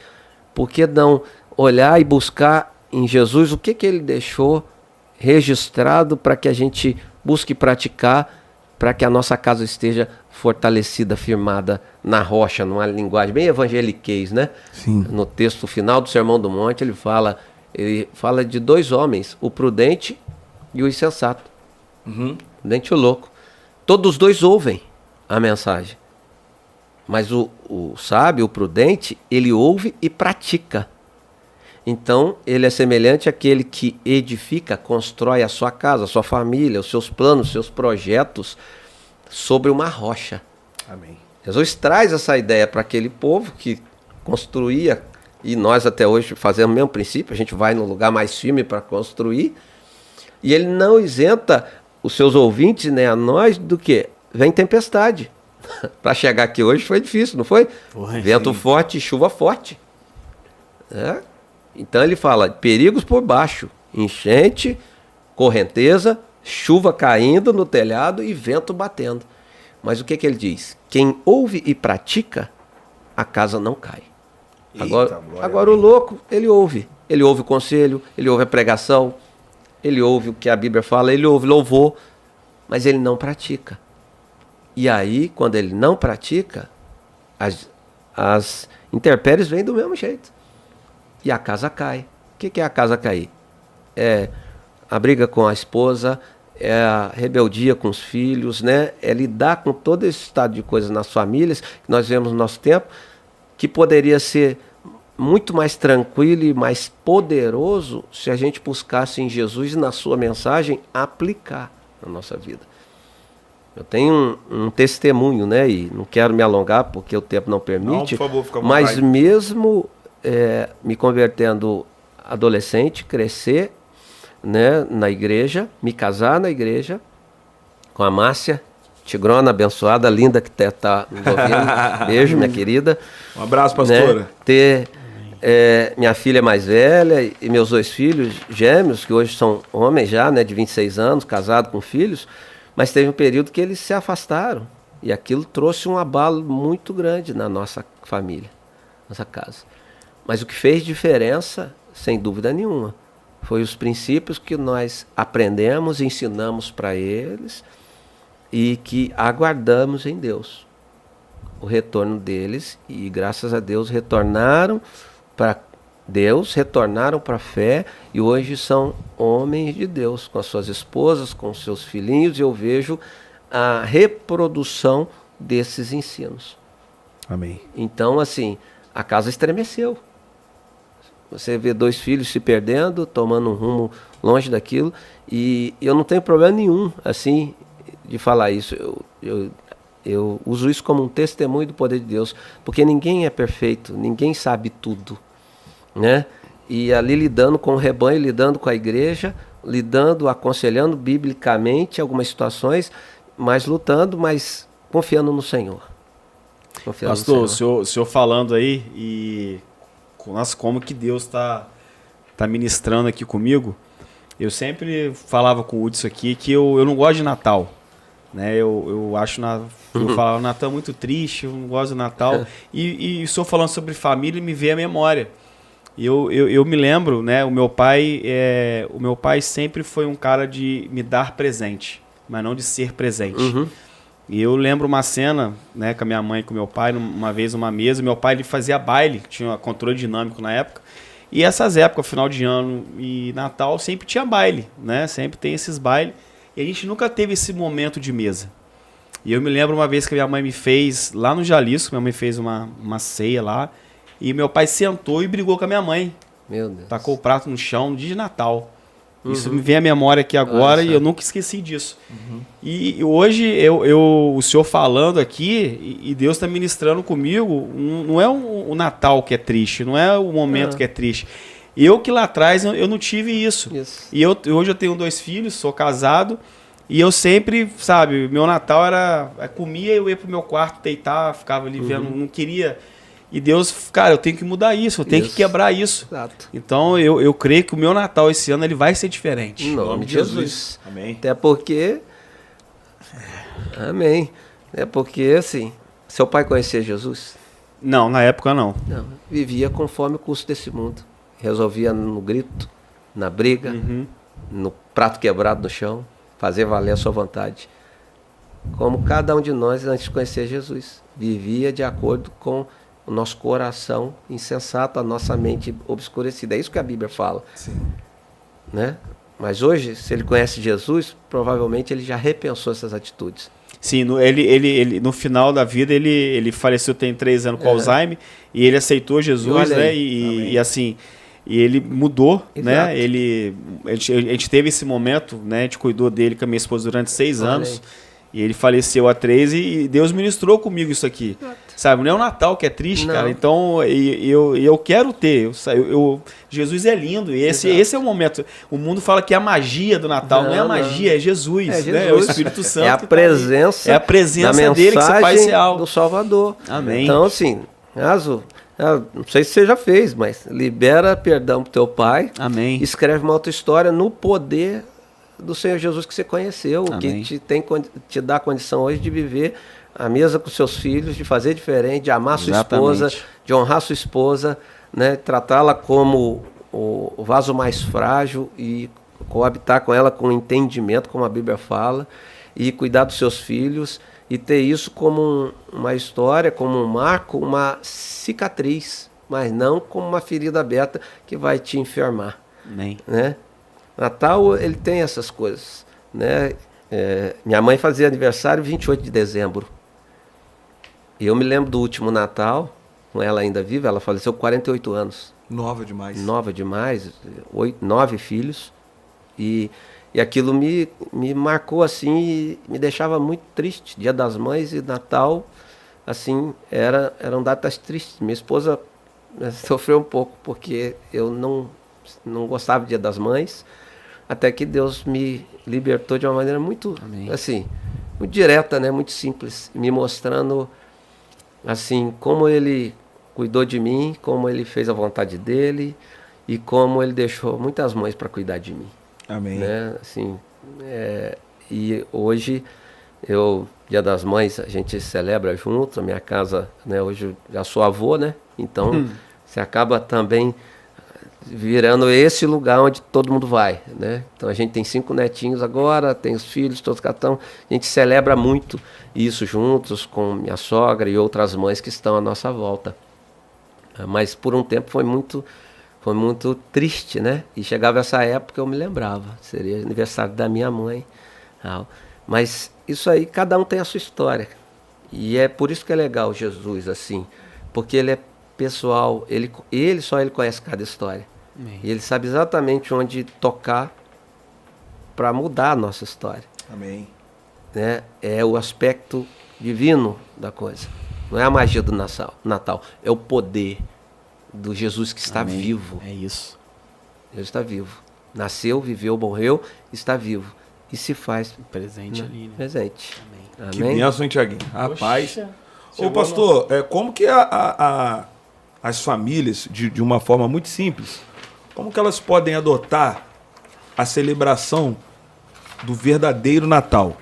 Por que não olhar e buscar em Jesus o que ele deixou registrado para que a gente busque praticar, para que a nossa casa esteja fortalecida, firmada na rocha, numa linguagem bem evangeliquez, né? Sim. No texto final do Sermão do Monte, ele fala de 2 homens, o prudente e o insensato. Uhum. O prudente e o louco. Todos os 2 ouvem a mensagem. Mas o sábio, o prudente, ele ouve e pratica. Então, ele é semelhante àquele que edifica, constrói a sua casa, a sua família, os seus planos, os seus projetos sobre uma rocha. Amém. Jesus traz essa ideia para aquele povo que construía, e nós até hoje fazemos o mesmo princípio, a gente vai no lugar mais firme para construir, e ele não isenta os seus ouvintes, né, a nós, do que? Vem tempestade. Para chegar aqui hoje foi difícil, não foi? Vento forte, chuva forte. Então ele fala, perigos por baixo, enchente, correnteza, chuva caindo no telhado e vento batendo. Mas o que ele diz? Quem ouve e pratica, a casa não cai. Agora o louco, ele ouve, ele ouve o conselho, ele ouve a pregação, ele ouve o que a Bíblia fala, ele ouve louvor, mas ele não pratica. E aí, quando ele não pratica, as intempéries vêm do mesmo jeito. E a casa cai. O que é a casa cair? É a briga com a esposa, é a rebeldia com os filhos, né? É lidar com todo esse estado de coisas nas famílias, que nós vemos no nosso tempo, que poderia ser muito mais tranquilo e mais poderoso se a gente buscasse em Jesus e na sua mensagem aplicar na nossa vida. Eu tenho um testemunho, né? E não quero me alongar porque o tempo não permite. Não, por favor, fica à mas vontade. mesmo me convertendo adolescente, crescer, né, na igreja, me casar na igreja com a Márcia Tigrona, abençoada, linda, que está nos ouvindo. Beijo, minha querida. Um abraço, pastora. Né, ter minha filha mais velha e meus 2 filhos gêmeos, que hoje são homens já, né, de 26 anos, casados com filhos, mas teve um período que eles se afastaram. E aquilo trouxe um abalo muito grande na nossa família, nossa casa. Mas o que fez diferença, sem dúvida nenhuma, foi os princípios que nós aprendemos, ensinamos para eles e que aguardamos em Deus. O retorno deles, e graças a Deus retornaram para Deus, retornaram para a fé e hoje são homens de Deus, com as suas esposas, com os seus filhinhos, e eu vejo a reprodução desses ensinos. Amém. Então, assim, a casa estremeceu. Você vê 2 filhos se perdendo, tomando um rumo longe daquilo, e eu não tenho problema nenhum, assim, de falar isso. Eu uso isso como um testemunho do poder de Deus, porque ninguém é perfeito, ninguém sabe tudo, né? E ali lidando com o rebanho, lidando com a igreja, lidando, aconselhando biblicamente algumas situações, mas lutando, mas confiando no Senhor. Confiando Pastor, no Senhor. o senhor falando aí, e nossa, como que Deus está ministrando aqui comigo. Eu sempre falava com o Hudson aqui que eu não gosto de Natal. Né? Eu acho eu falava, o Natal é muito triste, eu não gosto do Natal. E o senhor falando sobre família me veio à memória. Eu me lembro, né, o meu pai sempre foi um cara de me dar presente, mas não de ser presente. Uhum. E eu lembro uma cena, né, com a minha mãe e com meu pai, uma vez numa mesa, meu pai ele fazia baile, tinha controle dinâmico na época, e essas épocas, final de ano e Natal, sempre tinha baile, né, sempre tem esses bailes, e a gente nunca teve esse momento de mesa. E eu me lembro uma vez que a minha mãe me fez, lá no Jalisco, minha mãe fez uma ceia lá, e meu pai sentou e brigou com a minha mãe. Meu Deus. Tacou o prato no chão no dia de Natal. Isso me vem à memória aqui agora e eu nunca esqueci disso. E hoje, o senhor falando aqui, e Deus está ministrando comigo, não é o Natal que é triste, não é o momento que é triste. Eu que lá atrás, eu não tive isso. E hoje eu tenho 2 filhos, sou casado, e eu sempre, sabe, meu Natal era, comia, eu ia pro meu quarto deitar, ficava ali vendo, não queria... E Deus, cara, eu tenho que mudar isso, eu tenho que quebrar isso. Exato. Então eu creio que o meu Natal esse ano ele vai ser diferente. Em nome de Jesus. Amém. Até porque... Amém. É porque, assim, seu pai conhecia Jesus? Não, na época não. Não. Vivia conforme o curso desse mundo. Resolvia no grito, na briga, no prato quebrado no chão, fazer valer a sua vontade. Como cada um de nós, antes de conhecer Jesus, vivia de acordo com o nosso coração insensato, a nossa mente obscurecida. É isso que a Bíblia fala. Sim. Né? Mas hoje, se ele conhece Jesus, provavelmente ele já repensou essas atitudes. Sim, ele no final da vida, ele faleceu, tem 3 anos com Alzheimer, e ele aceitou Jesus, né? E assim, e ele mudou, né? A gente teve esse momento, né? A gente cuidou dele com a minha esposa durante 6 anos. E ele faleceu há 3 e Deus ministrou comigo isso aqui. Sabe, não é o Natal que é triste, cara. Então, eu quero ter. Jesus é lindo. E esse é o momento. O mundo fala que é a magia do Natal. Não é a magia, é Jesus. É Jesus. Né? É o Espírito Santo. É a presença, é a presença dele que você faz real. Do Salvador. Amém. Então, assim, não sei se você já fez, mas libera perdão pro teu pai. Amém. Escreve uma outra história no poder do Senhor Jesus que você conheceu, Amém. que te dá a condição hoje de viver à mesa com seus filhos, de fazer diferente, de amar sua esposa, de honrar sua esposa, né, tratá-la como o vaso mais frágil e coabitar com ela com entendimento, como a Bíblia fala, e cuidar dos seus filhos e ter isso como uma história, como um marco, uma cicatriz, mas não como uma ferida aberta que vai te enfermar. Amém. Né? Natal, ele tem essas coisas, né? Minha mãe fazia aniversário 28 de dezembro. E eu me lembro do último Natal, com ela ainda viva, ela faleceu com 48 anos. Nova demais. Nova demais, 9 filhos. E aquilo me marcou assim e me deixava muito triste. Dia das Mães e Natal, assim, eram datas tristes. Minha esposa sofreu um pouco, porque eu não gostava do Dia das Mães, até que Deus me libertou de uma maneira muito, assim, muito direta, né? Muito simples, me mostrando, assim, como Ele cuidou de mim, como Ele fez a vontade dEle e como Ele deixou muitas mães para cuidar de mim. Amém. Né? Assim, e hoje, Dia das Mães, a gente celebra junto, a minha casa, né? Hoje eu já sou avô, né? Então, você acaba também virando esse lugar onde todo mundo vai, né? Então a gente tem 5 netinhos agora, tem os filhos, todos catão. A gente celebra muito isso juntos com minha sogra e outras mães que estão à nossa volta. Mas por um tempo foi muito triste, né? E chegava essa época eu me lembrava, seria aniversário da minha mãe. Mas isso aí, cada um tem a sua história. E é por isso que é legal Jesus, assim, porque ele é pessoal, ele conhece cada história. Amém. E ele sabe exatamente onde tocar para mudar a nossa história. Amém. Né? É o aspecto divino da coisa. Não é a magia do Natal, é o poder do Jesus que está Amém. vivo. É isso. Ele está vivo. Nasceu, viveu, morreu, está vivo. E se faz Presente ali, né? presente. Amém. Que Amém? bênção, hein, Tiaguinho? Rapaz. Poxa, Ô, chegou pastor, como que as famílias, de uma forma muito simples, como que elas podem adotar a celebração do verdadeiro Natal?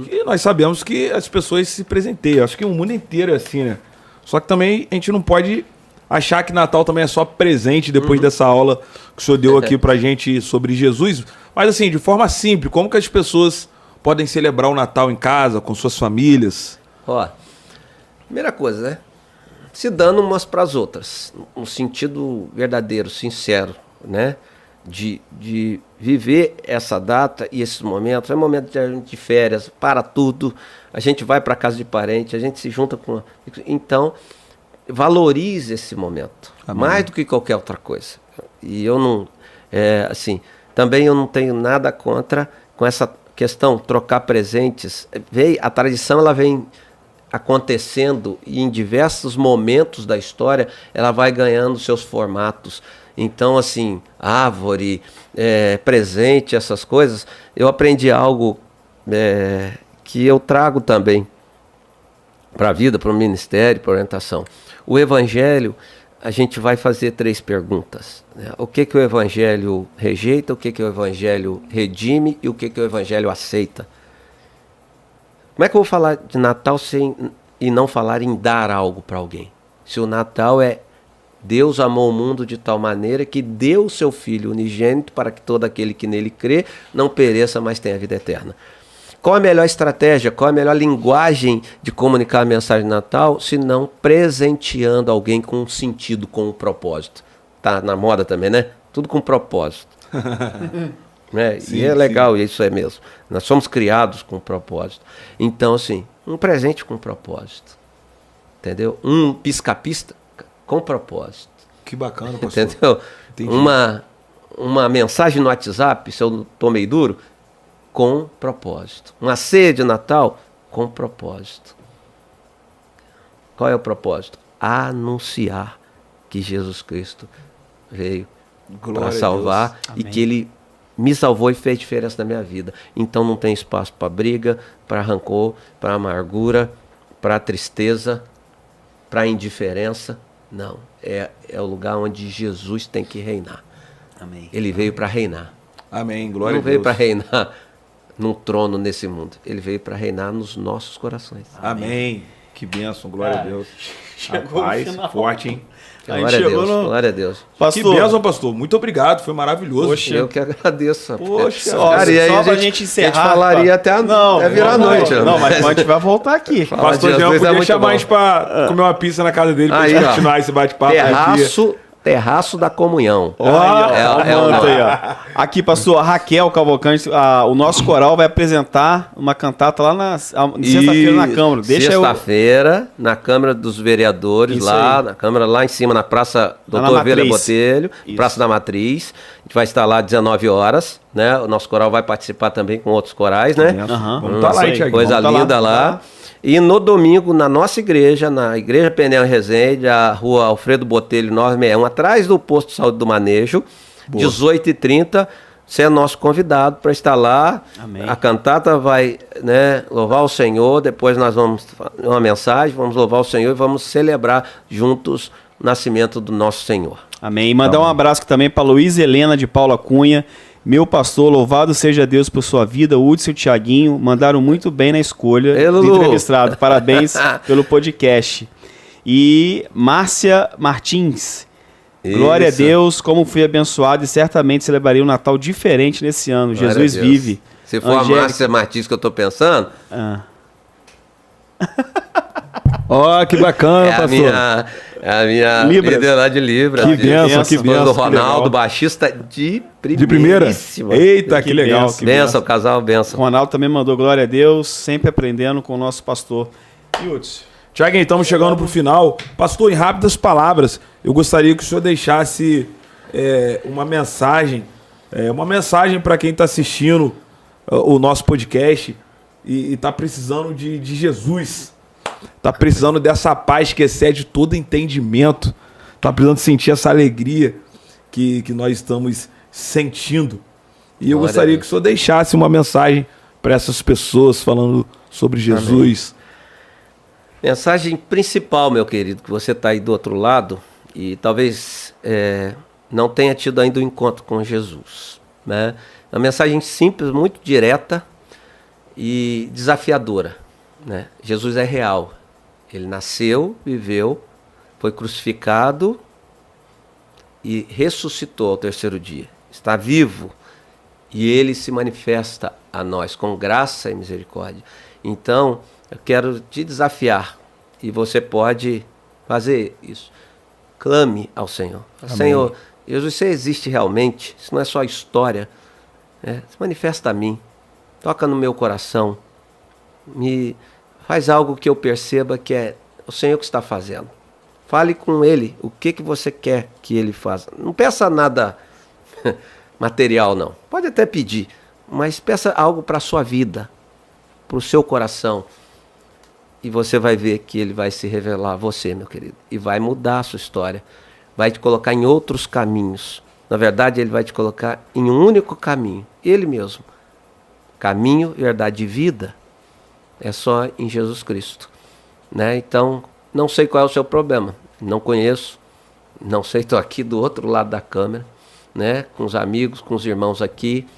E nós sabemos que as pessoas se presenteiam. Acho que o mundo inteiro é assim, né? Só que também a gente não pode achar que Natal também é só presente depois dessa aula que o senhor deu aqui pra gente sobre Jesus. Mas assim, de forma simples, como que as pessoas podem celebrar o Natal em casa, com suas famílias? Ó, primeira coisa, né? Se dando umas para as outras, no sentido verdadeiro, sincero, né? De viver essa data e esses momentos. É momento de férias, para tudo. A gente vai para casa de parente, a gente se junta com... Então, valorize esse momento. Amém. Mais mais do que qualquer outra coisa. E eu não... assim, também eu não tenho nada contra com essa questão, trocar presentes. A tradição, ela vem acontecendo e em diversos momentos da história ela vai ganhando seus formatos. Então, assim, árvore, presente, essas coisas, eu aprendi algo que eu trago também para a vida, para o ministério, para a orientação. O Evangelho, a gente vai fazer 3 perguntas. Né? O que o Evangelho rejeita, o que o Evangelho redime e o que o Evangelho aceita. Como é que eu vou falar de Natal e não falar em dar algo para alguém? Se o Natal é Deus amou o mundo de tal maneira que deu o seu Filho unigênito para que todo aquele que nele crê não pereça, mas tenha vida eterna. Qual a melhor estratégia, qual a melhor linguagem de comunicar a mensagem de Natal, se não presenteando alguém com um sentido, com um propósito? Tá na moda também, né? Tudo com propósito. Né? Sim, e é legal, isso é mesmo. Nós somos criados com propósito. Então, assim, um presente com propósito. Entendeu? Um pisca-pista com propósito. Que bacana, pastor. Entendeu? Entendi. Uma mensagem no WhatsApp, se eu tô meio duro, com propósito. Uma ceia de Natal com propósito. Qual é o propósito? Anunciar que Jesus Cristo veio Glória para a salvar Deus. e Amém. que Ele me salvou e fez diferença na minha vida. Então não tem espaço para briga, para rancor, para amargura, para tristeza, para indiferença. Não. É o lugar onde Jesus tem que reinar. Amém. Ele veio para reinar. Amém, glória Não a Deus. veio para reinar num trono nesse mundo. Ele veio para reinar nos nossos corações. Amém. Que bênção, glória a Cara, Deus. chegou Rapaz, o final. forte, hein? Glória a Deus, glória a Deus. Que bênção, pastor. Muito obrigado, foi maravilhoso. Poxa, eu que agradeço. Poxa, cara, e aí só pra gente encerrar. A gente falaria até virar a noite. Não, mas a gente vai voltar aqui. Pastor Jean podia chamar a gente pra comer uma pizza na casa dele, pra aí, gente continuar esse bate-papo. Terraço da Comunhão. Aqui, pastor, a Raquel Cavalcante, o nosso coral vai apresentar uma cantata lá na sexta-feira na Câmara. Sexta-feira, na Câmara dos Vereadores, na Câmara lá em cima, na Praça Doutor Velha Botelho, Praça da Matriz. A gente vai estar lá às 19 horas, né? O nosso coral vai participar também com outros corais, né? Vamos estar lá, Thiago. Coisa linda lá. E no domingo, na nossa igreja, na Igreja Peniel Resende, a rua Alfredo Botelho 961, atrás do posto de saúde do Manejo, 18h30, você é nosso convidado para estar lá. Amém. A cantata vai, né, louvar o Senhor, depois nós vamos fazer uma mensagem, vamos louvar o Senhor e vamos celebrar juntos o nascimento do nosso Senhor. Amém. E mandar um abraço também para Luísa Helena de Paula Cunha. Meu pastor, louvado seja Deus por sua vida. O Hudson e o Thiaguinho mandaram muito bem na escolha do entrevistado. Parabéns pelo podcast. E Márcia Martins. Isso. Glória a Deus, como fui abençoado e certamente celebrarei um Natal diferente nesse ano. Glória Jesus vive. Se for Angélica... a Márcia Martins que eu estou pensando... Ó, que bacana, pastor. É a minha líder lá de Libras. Que benção, que benção. Do Ronaldo, baixista de primeira. De primeira? Eita, que legal. Benção, casal, benção. O Ronaldo também mandou glória a Deus, sempre aprendendo com o nosso pastor. Yudson. Tiaguinho, estamos chegando para o final. Pastor, em rápidas palavras, eu gostaria que o senhor deixasse uma mensagem para quem está assistindo o nosso podcast e está precisando de Jesus. Está precisando dessa paz que excede todo entendimento. Está precisando sentir essa alegria que nós estamos sentindo. E eu gostaria que o senhor deixasse uma mensagem para essas pessoas falando sobre Jesus. Amém. Mensagem principal, meu querido, que você está aí do outro lado e talvez não tenha tido ainda um encontro com Jesus, né? Uma mensagem simples, muito direta e desafiadora, né? Jesus é real. Ele nasceu, viveu, foi crucificado e ressuscitou ao terceiro dia. Está vivo e ele se manifesta a nós com graça e misericórdia. Então, eu quero te desafiar e você pode fazer isso. Clame ao Senhor. Amém. Senhor, Jesus, você existe realmente? Isso não é só história. Se manifesta a mim. Toca no meu coração. Faz algo que eu perceba que é o Senhor que está fazendo. Fale com Ele o que você quer que Ele faça. Não peça nada material, não. Pode até pedir, mas peça algo para a sua vida, para o seu coração. E você vai ver que Ele vai se revelar a você, meu querido. E vai mudar a sua história. Vai te colocar em outros caminhos. Na verdade, Ele vai te colocar em um único caminho. Ele mesmo. Caminho, verdade e vida. É só em Jesus Cristo, né? Então, não sei qual é o seu problema, não conheço, não sei, estou aqui do outro lado da câmera, né? Com os amigos, com os irmãos aqui,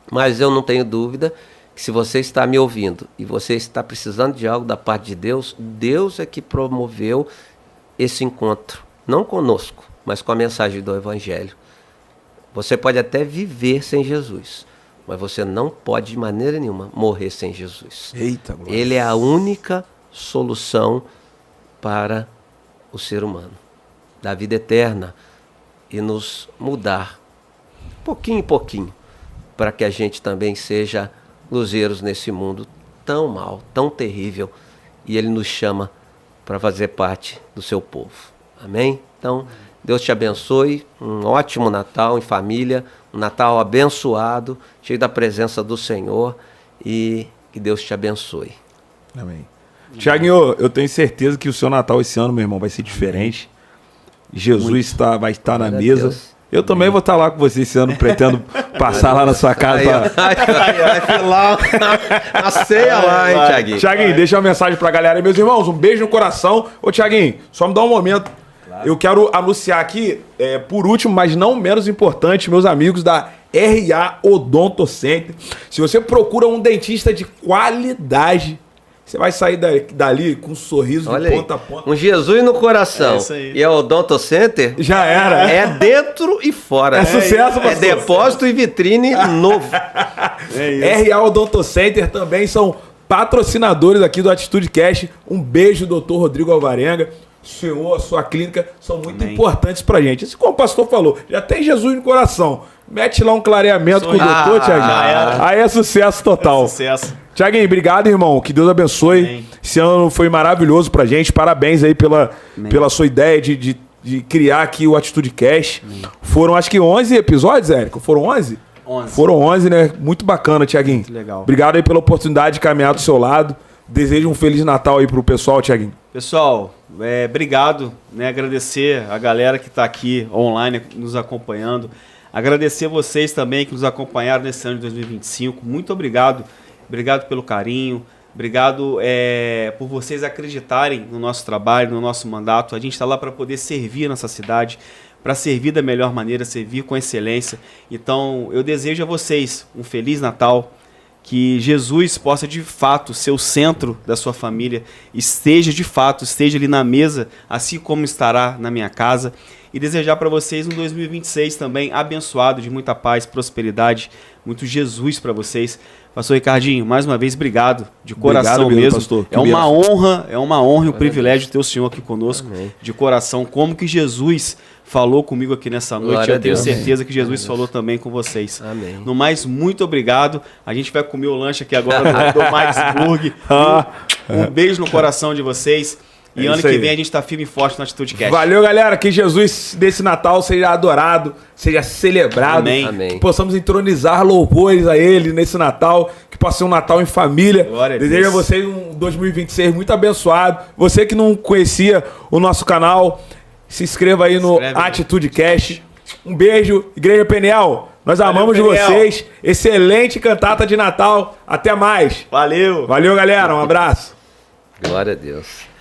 mas eu não tenho dúvida que se você está me ouvindo e você está precisando de algo da parte de Deus, Deus é que promoveu esse encontro, não conosco, mas com a mensagem do Evangelho. Você pode até viver sem Jesus, mas você não pode de maneira nenhuma morrer sem Jesus. Eita, glória. Ele é a única solução para o ser humano, da vida eterna, e nos mudar, pouquinho em pouquinho, para que a gente também seja luzeiros nesse mundo tão mau, tão terrível, e Ele nos chama para fazer parte do seu povo. Amém? Então, Deus te abençoe, um ótimo Natal em família, um Natal abençoado, cheio da presença do Senhor, e que Deus te abençoe. Amém. Thiaguinho, eu tenho certeza que o seu Natal esse ano, meu irmão, vai ser diferente. Jesus vai estar na mesa. Eu também vou estar lá com você esse ano, pretendo passar lá na sua casa. Vai lá a ceia lá, hein, Thiaguinho? Thiaguinho, deixa uma mensagem pra galera aí, meus irmãos, um beijo no coração. Ô, Thiaguinho, só me dá um momento. Eu quero anunciar aqui, por último, mas não menos importante, meus amigos da RA Odonto Center. Se você procura um dentista de qualidade, você vai sair dali com um sorriso Olha de aí, ponta a ponta. um Jesus no coração. É isso aí. E é o Odonto Center. Já era. É dentro e fora. É sucesso, É pastor. depósito e vitrine novo. É isso. RA Odonto Center também são patrocinadores aqui do Atitude Cast. Um beijo, doutor Rodrigo Alvarenga. O senhor, a sua clínica são muito importantes pra gente. Assim como o pastor falou, já tem Jesus no coração. Mete lá um clareamento com o doutor, Thiaguinho. já era. Aí é sucesso total. Sucesso. Tiaguinho, obrigado, irmão. Que Deus abençoe. Amém. Esse ano foi maravilhoso pra gente. Parabéns aí pela sua ideia de criar aqui o Atitude Cast. Foram, acho que 11 episódios, Érico? Foram 11? 11. Foram 11, né? Muito bacana, Tiaguinho. Muito legal. Obrigado aí pela oportunidade de caminhar do seu lado. Desejo um Feliz Natal aí pro pessoal, Tiaguinho. Pessoal, obrigado, né? Agradecer a galera que está aqui online nos acompanhando. Agradecer vocês também que nos acompanharam nesse ano de 2025. Muito obrigado. Obrigado pelo carinho. Obrigado por vocês acreditarem no nosso trabalho, no nosso mandato. A gente está lá para poder servir a nossa cidade, para servir da melhor maneira, servir com excelência. Então, eu desejo a vocês um Feliz Natal. Que Jesus possa de fato ser o centro da sua família, esteja ali na mesa, assim como estará na minha casa. E desejar para vocês um 2026 também abençoado, de muita paz, prosperidade, muito Jesus para vocês. Pastor Ricardinho, mais uma vez, obrigado, de coração Obrigado mesmo. pastor. É uma honra e um privilégio ter o senhor aqui conosco, Amém. de coração, como que Jesus falou comigo aqui nessa noite. Glória Eu a tenho Deus. certeza que Jesus falou também com vocês. Amém. No mais, muito obrigado. A gente vai comer o lanche aqui agora do Mike's Burger. Um beijo no coração de vocês. E É ano isso que aí. vem a gente tá firme e forte na Atitude Cast. Valeu, galera. Que Jesus desse Natal seja adorado, seja celebrado. Amém. Amém. Que possamos entronizar louvores a Ele nesse Natal. Que possa ser um Natal em família. Glória a Desejo a Deus. vocês um 2026 muito abençoado. Você que não conhecia o nosso canal, se inscreva aí no Inscreve aí. Atitude Cast. Um beijo, Igreja Peniel. Nós Valeu, amamos de Peniel. vocês. Excelente cantata de Natal. Até mais. Valeu! Valeu, galera. Um abraço. Glória a Deus.